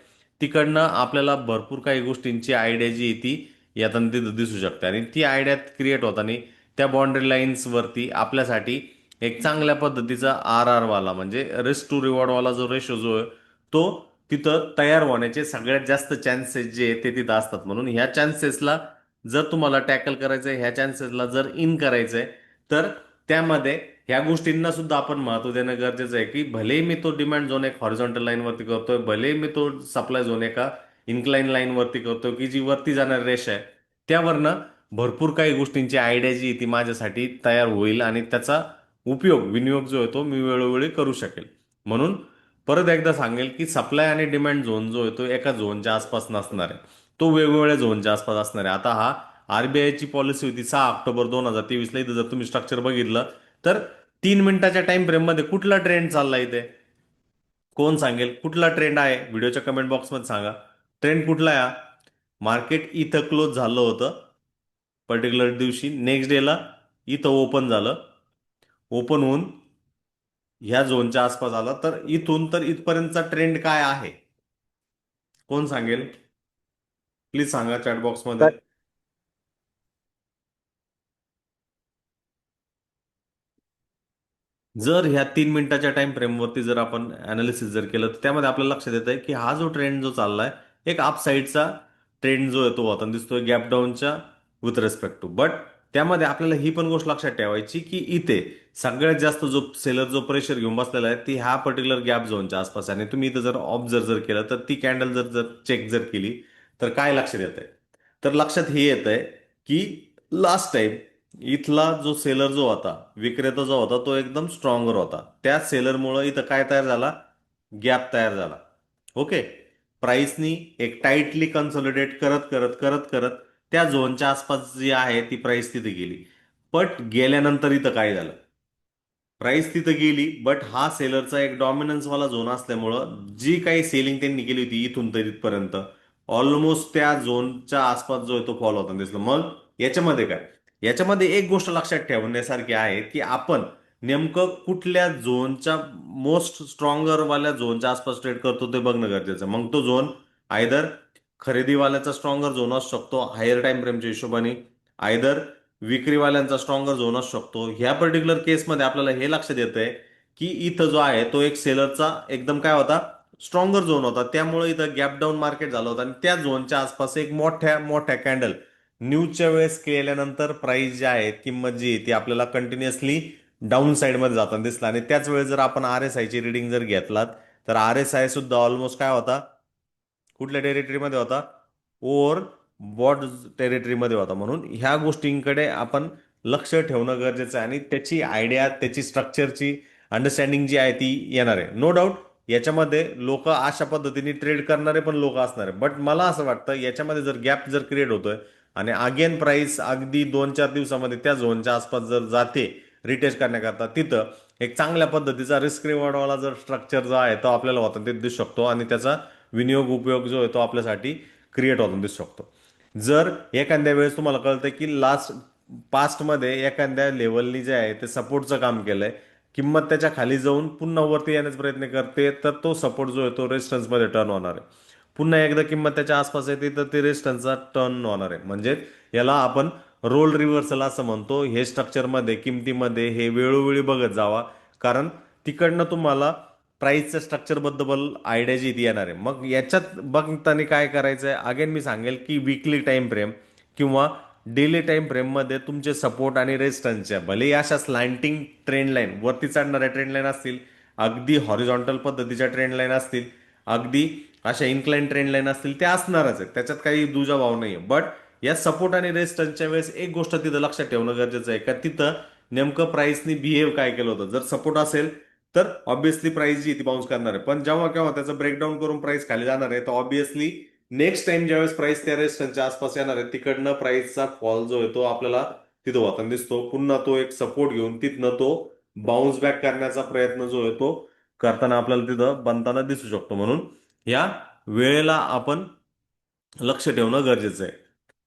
तिकडनं आपल्याला भरपूर काही गोष्टींची आयडिया जी आहे ती येताना तिथं दिसू शकते. आणि ती आयडिया क्रिएट होताना त्या बाउंड्री लाईन्सवरती आपल्यासाठी एक चांगल्या पद्धतीचा आर आर वाला म्हणजे रिस्क टू रिवॉर्ड वाला जो रेशो जो आहे तो तिथं तयार होण्याचे सगळ्यात जास्त चान्सेस जे आहेत ते तिथं असतात. म्हणून ह्या चान्सेसला जर तुम्हाला टॅकल करायचं आहे, ह्या चान्सेसला जर इन करायचंय, तर त्यामध्ये ह्या गोष्टींना सुद्धा आपण महत्व देणं गरजेचं आहे की भले मी तो डिमांड झोन एक हॉरिझॉन्टल लाईन वरती करतोय, भले मी तो सप्लाय झोन एका इन्क्लाइन लाईन वरती करतोय की जी वरती जाणारी रेषा आहे, त्यावरनं भरपूर काही गोष्टींची आयडिया जी आहे ती माझ्यासाठी तयार होईल आणि त्याचा विनियोग जो आहे तो मी वेळोवेळी करू शकेल. म्हणून परत एकदा सांगेल की सप्लाय आणि डिमांड झोन जो आहे तो एका झोनच्या आसपास नसणार आहे, तो वेगवेगळ्या झोनच्या आसपास असणार आहे. आता हा आरबीआयची पॉलिसी होती 6 ऑक्टोबर 2023 ला. इथं जर तुम्ही स्ट्रक्चर बघितलं तर 3 मिनिटाच्या टाइम फ्रेम मध्ये कुठला ट्रेंड चालला इथे, कोण सांगेल कुठला ट्रेंड आहे? व्हिडिओच्या कमेंट बॉक्समध्ये सांगा. ट्रेंड कुठला आहे? मार्केट इथं क्लोज झालं होतं पर्टिक्युलर दिवशी, नेक्स्ट डेला इथं ओपन झालं, ओपन होऊन ह्या झोनच्या आसपास आला. तर इथून तर इथपर्यंतचा ट्रेंड काय आहे कोण सांगेल? प्लीज सांगा चॅट बॉक्समध्ये. तर जर ह्या 3 मिनिटाच्या टाइम फ्रेमवरती जर आपण अनालिसिस जर केलं तर त्यामध्ये आपल्याला लक्षात येत आहे की हा जो ट्रेंड जो चाललाय एक अपसाईडचा ट्रेंड जो आहे तो होताना दिसतोय गॅप डाऊनच्या विथ रिस्पेक्ट टू. बट त्यामध्ये आपल्याला ही पण गोष्ट लक्षात ठेवायची की इथे सगळ्यात जास्त जो सेलर जो प्रेशर घेऊन बसलेला आहे ती ह्या पर्टिक्युलर गॅप झोनच्या आसपास आहे. आणि तुम्ही इथं जर ऑब्झर्व जर केलं तर ती कॅन्डल जर जर चेक जर केली तर काय लक्षात येत आहे? तर लक्षात हे येत आहे की लास्ट टाइम इथला जो सेलर जो होता, विक्रेता जो होता, तो एकदम स्ट्रॉंगर होता. त्या सेलरमुळं इथं काय तयार झाला? गॅप तयार झाला. ओके. प्राइसनी एक टाइटली कन्सोलिडेट करत करत करत करत त्या झोनच्या आसपास जी आहे ती प्राइस तिथे गेली. बट गेल्यानंतर इथं काय झालं? प्राइस तिथं गेली, बट हा सेलरचा एक डॉमिनन्स वाला झोन असल्यामुळं जी काही सेलिंग त्यांनी केली होती इथून तर इथपर्यंत ऑलमोस्ट त्या झोनच्या आसपास जो आहे तो फॉल होताना दिसला. मग याच्यामध्ये काय? याच्यामध्ये एक गोष्ट लक्षात ठेवण्यासारखी आहे की आपण नेमकं कुठल्या झोनच्या मोस्ट स्ट्रॉंगर वाल्या झोनच्या आसपास ट्रेड करतो ते बघणं गरजेचं आहे. मग तो झोन आयदर खरेदीवाल्याचा स्ट्रॉंगर झोन असू शकतो हायर टाइम फ्रेमच्या हिशोबाने, आयदर विक्रीवाल्यांचा स्ट्रॉंगर झोन असू शकतो. ह्या पर्टिक्युलर केसमध्ये आपल्याला हे लक्षात येतंय की इथं जो आहे तो एक सेलरचा एकदम काय होता? स्ट्रॉंगर झोन होता. त्यामुळे इथं गॅप डाऊन मार्केट झालं होतं आणि त्या झोनच्या आसपास एक मोठ्या मोठ्या कॅन्डल न्यूजच्या वेळेस केल्यानंतर प्राइस जी आहे किंमत जी आहे ती आपल्याला कंटिन्युअसली डाऊन साईडमध्ये जाताना दिसला. आणि त्याच वेळेस जर आपण आर एस आयची रिडिंग जर घेतलात तर आर एस आय सुद्धा ऑलमोस्ट काय होता? कुठल्या टेरिटरीमध्ये होता? ओव्हर बॉट टेरिटरीमध्ये होता. म्हणून ह्या गोष्टींकडे आपण लक्ष ठेवणं गरजेचं आहे आणि त्याची आयडिया त्याची स्ट्रक्चरची अंडरस्टँडिंग जी आहे ती येणार आहे. नो डाऊट याच्यामध्ये लोक अशा पद्धतीने ट्रेड करणारे पण लोक असणार आहे. बट मला असं वाटतं याच्यामध्ये जर गॅप जर क्रिएट होतोय आणि अगेन प्राइस अगदी 2 4 दिवसामध्ये त्या झोनच्या आसपास जर जाते रिटेस्ट करण्याकरता, तिथं एक चांगल्या पद्धतीचा रिस्क रिवॉर्डवाला जर स्ट्रक्चर जो आहे तो आपल्याला होता ते दिसू शकतो आणि त्याचा उपयोग जो आहे तो आपल्यासाठी क्रिएट होताना दिसू शकतो. जर एखाद्या वेळेस तुम्हाला कळतं की लास्ट पास्टमध्ये एखाद्या लेवलनी जे आहे ते सपोर्टचं काम केलंय, किंमत त्याच्या खाली जाऊन पुन्हा वरती येण्याचा प्रयत्न करते, तर तो सपोर्ट जो आहे तो रेजिस्टन्समध्ये टर्न होणार आहे. पुन्हा एकदा किंमत त्याच्या आसपास येते तर ते रेजिस्टन्सचा टर्न होणार आहे. म्हणजे याला आपण रोल रिव्हर्सल असं म्हणतो. हे स्ट्रक्चरमध्ये किमतीमध्ये हे वेळोवेळी बघत जावा, कारण तिकडनं तुम्हाला प्राईसच्या स्ट्रक्चर बद्दल आयडिया जी ती येणार आहे. मग याच्यात बघताना काय करायचं आहे? अगेन मी सांगेल की विकली टाइम फ्रेम किंवा डेली टाइम फ्रेममध्ये तुमचे सपोर्ट आणि रेजिस्टन्सच्या भले अशा स्लॅन्टिंग ट्रेंड लाईन वरती चढणाऱ्या ट्रेंड लाईन असतील, अगदी हॉरिझॉन्टल पद्धतीच्या ट्रेंड लाईन असतील, अगदी अशा इन्क्लाइन ट्रेंड लाईन असतील त्या असणारच आहेत, त्याच्यात काही दुजा भाव नाहीये. बट या सपोर्ट आणि रेजिस्टन्सच्या वेळेस एक गोष्ट तिथं लक्षात ठेवणं गरजेचं आहे का तिथं नेमकं प्राइसनी बिहेव काय केलं होतं. जर सपोर्ट असेल तर ऑब्व्हियसली प्राइस जी ती बाउन्स करणार आहे, पण जेव्हा केव्हा त्याचं ब्रेकडाऊन करून प्राइस खाली जाणार आहे तर ऑब्व्हियसली नेक्स्ट टाइम ज्यावेळेस प्राइस त्या रेजिस्टन्सच्या आसपास येणार आहे तिकडनं प्राइसचा फॉल जो आहे तो आपल्याला तिथं होताना दिसतो. पुन्हा तो एक सपोर्ट घेऊन तिथनं तो बाउन्स बॅक करण्याचा प्रयत्न जो आहे तो करताना आपल्याला तिथं बनताना दिसू शकतो. म्हणून या वेळेला आपण लक्ष ठेवणं गरजेचं आहे.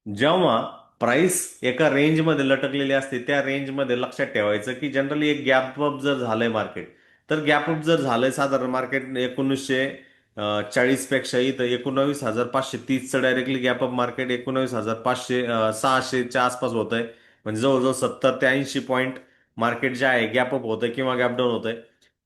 जेव्हा प्राइस एका रेंजमध्ये लटकलेली असते त्या रेंजमध्ये लक्षात ठेवायचं की जनरली एक गॅप अप जर झालंय मार्केट, तर गॅप अप जर झालंय साधारण मार्केट 1940 पेक्षा इथं 19,530चं डायरेक्टली गॅप अप मार्केट 19,500 600च्या आसपास होत आहे. म्हणजे जवळजवळ 70 ते 80 पॉईंट मार्केट जे आहे गॅप अप होतंय किंवा गॅप डाऊन होतंय.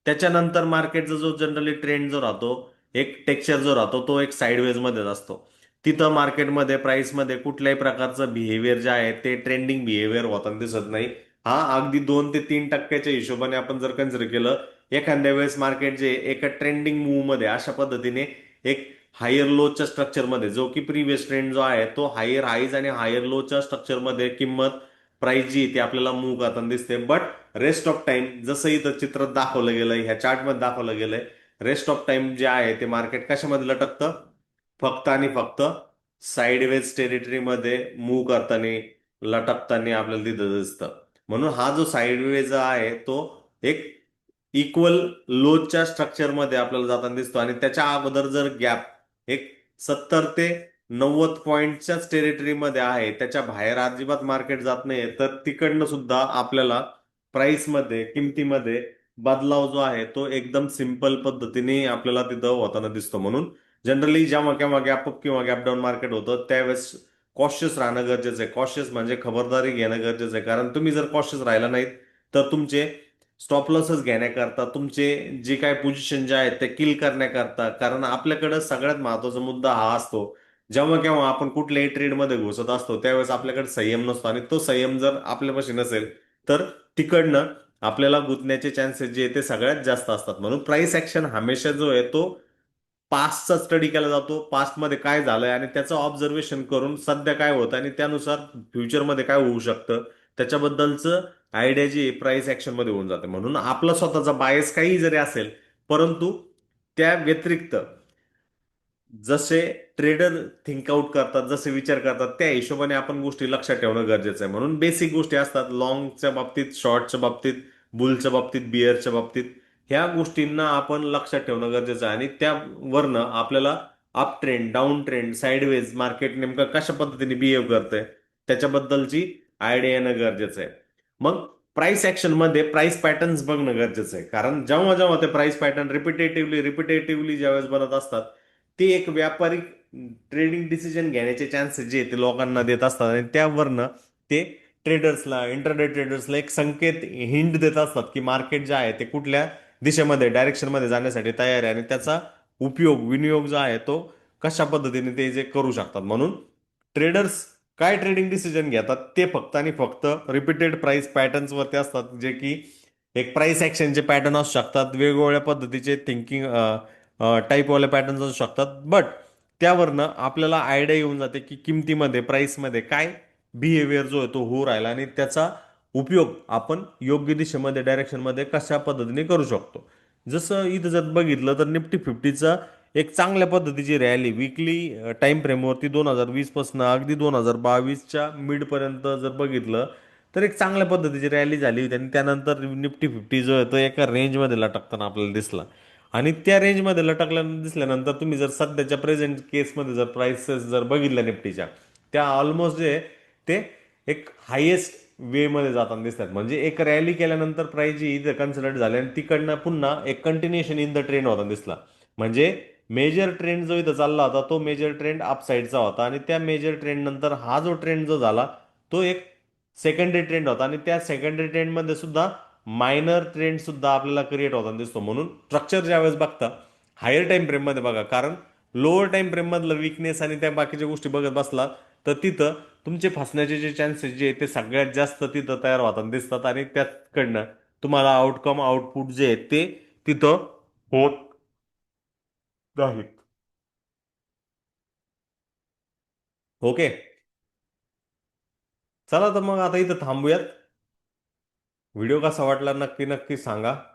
त्याच्यानंतर मार्केटचा जो जनरली ट्रेंड जो राहतो, एक टेक्स्चर जो राहतो तो एक साईडवेज मध्येच असतो. तिथं मार्केटमध्ये प्राइसमध्ये कुठल्याही प्रकारचं बिहेवियर जे आहे ते ट्रेंडिंग बिहेवियर होताना दिसत नाही. हा अगदी 2 ते 3% हिशोबाने आपण जर कन्सिडर केलं, एखाद्या वेळेस मार्केट जे एका ट्रेंडिंग मूव्ह मध्ये अशा पद्धतीने एक हायर लोच्या स्ट्रक्चरमध्ये, जो की प्रिव्हियस ट्रेंड जो आहे तो हायर हाईज आणि हायर लोच्या स्ट्रक्चरमध्ये किंमत प्राइस जी ती आपल्याला मूव्ह करताना दिसते. बट रेस्ट ऑफ टाइम जसं इथं चित्रात दाखवलं गेलंय, ह्या चार्टमध्ये दाखवलं गेलंय, रेस्ट ऑफ टाइम जे आहे ते मार्केट कशामध्ये लटकतं, फक्त आणि फक्त साईडवेज टेरिटरीमध्ये मूव्ह करताना लटकताना आपल्याला तिथं दिसतं. म्हणून हा जो साईडवेज आहे तो एक इक्वल लोच्या स्ट्रक्चरमध्ये आपल्याला जाताना दिसतो आणि त्याच्या अगोदर जर गॅप एक 70 ते 90 पॉइंटच्याच टेरिटरीमध्ये आहे, त्याच्या बाहेर अजिबात मार्केट जात नाहीये, तर तिकडनं सुद्धा आपल्याला प्राइसमध्ये किमतीमध्ये बदलाव जो आहे तो एकदम सिंपल पद्धतीने आपल्याला तिथं होताना दिसतो. म्हणून जनरली जेव्हा केव्हा गॅप अप किंवा गॅप डाऊन मार्केट होतं त्यावेळेस कॉशियस राहणं गरजेचं आहे. कॉशियस म्हणजे खबरदारी घेणं गरजेचं आहे, कारण तुम्ही जर कॉशियस राहिला नाहीत तर तुमचे स्टॉप लॉसच घेण्याकरता, तुमचे जे काय पोझिशन जे आहेत ते किल करण्याकरता, कारण आपल्याकडे सगळ्यात महत्वाचा मुद्दा हा असतो, जेव्हा केव्हा आपण कुठल्याही ट्रेडमध्ये घुसत असतो त्यावेळेस आपल्याकडे संयम नसतो आणि तो संयम जर आपल्यापाशी नसेल तर तिकडनं आपल्याला गुंतण्याचे चान्सेस जे आहे ते सगळ्यात जास्त असतात. म्हणून प्राइस ऍक्शन हमेशा जो आहे तो पास्टचा स्टडी केला जातो, पास्टमध्ये काय झालंय आणि त्याचं ऑब्झर्वेशन करून सध्या काय होतं आणि त्यानुसार फ्युचरमध्ये काय होऊ शकतं त्याच्याबद्दलचं आयडिया जी प्राइस ऍक्शन मध्ये होऊन जाते. म्हणून आपला स्वतःचा बायस काही जरी असेल, परंतु त्या व्यतिरिक्त जसे ट्रेडर थिंक आउट करतात, जसे विचार करतात त्या हिशोबाने आपण गोष्टी लक्षात ठेवणं गरजेचं आहे. म्हणून बेसिक गोष्टी असतात लॉंगच्या बाबतीत, शॉर्टच्या बाबतीत, बुलच्या बाबतीत, बिअरच्या बाबतीत, ह्या गोष्टींना आपण लक्षात ठेवणं गरजेचं आहे आणि त्यावरनं आपल्याला up trend, down trend, sideways market नेमकं कशा पद्धतीने बिहेव करतंय त्याच्याबद्दलची आयडिया येणं गरजेचं आहे. मग प्राइस ऍक्शन मध्ये प्राइस पॅटर्न्स बघणं गरजेचं आहे, कारण जेव्हा जेव्हा ते प्राइस पॅटर्न रिपिटेटिव्हली ज्यावेळेस बनत असतात ते एक व्यापारिक ट्रेडिंग डिसिजन घेण्याचे चान्सेस जे ते लोकांना देत असतात आणि त्यावरनं ते ट्रेडर्सला, इंटरडे ट्रेडर्सला एक संकेत, हिंट देत असतात की मार्केट जे आहे ते कुठल्या दिशेमध्ये, डायरेक्शनमध्ये जाण्यासाठी तयार आहे आणि त्याचा उपयोग, विनियोग जो आहे तो कशा पद्धतीने ते जे करू शकतात. म्हणून ट्रेडर्स काय ट्रेडिंग डिसिजन घेतात ते फक्त आणि फक्त रिपीटेड प्राइस पॅटर्न्स वरती असतात, जे की एक प्राइस ऍक्शनचे पॅटर्न असू शकतात, वेगवेगळ्या पद्धतीचे थिंकिंग टाईपवाले पॅटर्न्स असू शकतात. बट त्यावरनं आपल्याला आयडिया येऊन जाते की किमतीमध्ये, प्राइसमध्ये काय बिहेवियर जो आहे तो होऊ राहिला आणि त्याचा उपयोग आपण योग्य दिशेमध्ये, डायरेक्शनमध्ये कशा पद्धतीने करू शकतो. जसं इथं जर बघितलं तर निफ्टी फिफ्टीचा एक चांगल्या पद्धतीची रॅली विकली टाइम फ्रेमवरती 2020 पासून अगदी 2022च्या मिड पर्यंत जर बघितलं तर एक चांगल्या पद्धतीची रॅली झाली होती आणि त्यानंतर निफ्टी फिफ्टी जो आहे तो एका रेंजमध्ये लटकताना आपल्याला दिसला. आणि त्या रेंजमध्ये दिसल्यानंतर तुम्ही जर सध्याच्या प्रेझेंट केसमध्ये जर प्राइसेस जर बघितल्या निफ्टीच्या, त्या ऑलमोस्ट जे आहे ते एक हायेस्ट वे मध्ये जाताना दिसतात. म्हणजे एक रॅली केल्यानंतर प्राइस जी इथं कन्सिडर झाली आणि तिकडनं पुन्हा एक कंटिन्युएशन इन द ट्रेंड होताना दिसला. म्हणजे मेजर ट्रेंड जो इथं चालला होता तो मेजर ट्रेंड अपसाईडचा होता आणि त्या मेजर ट्रेंड नंतर हा जो ट्रेंड जो झाला तो एक सेकंडरी ट्रेंड होता आणि त्या सेकंडरी ट्रेंडमध्ये सुद्धा मायनर ट्रेंड सुद्धा आपल्याला क्रिएट होताना दिसतो. म्हणून स्ट्रक्चर ज्यावेळेस बघता हायर टाइम फ्रेम मध्ये बघा, कारण लोअर टाइम फ्रेम मधलं विकनेस आणि त्या बाकीच्या गोष्टी बघत बसला तर तिथं तुमचे फसण्याचे जे चान्सेस जे आहेत ते सगळ्यात जास्त तिथं तयार होताना दिसतात आणि त्याकडनं तुम्हाला आउटकम, आउटपुट जे आहे ते तिथं होत नाहीत. ओके. चला तर मग आता इथं थांबूयात. व्हिडिओ कसा वाटला नक्की नक्की सांगा.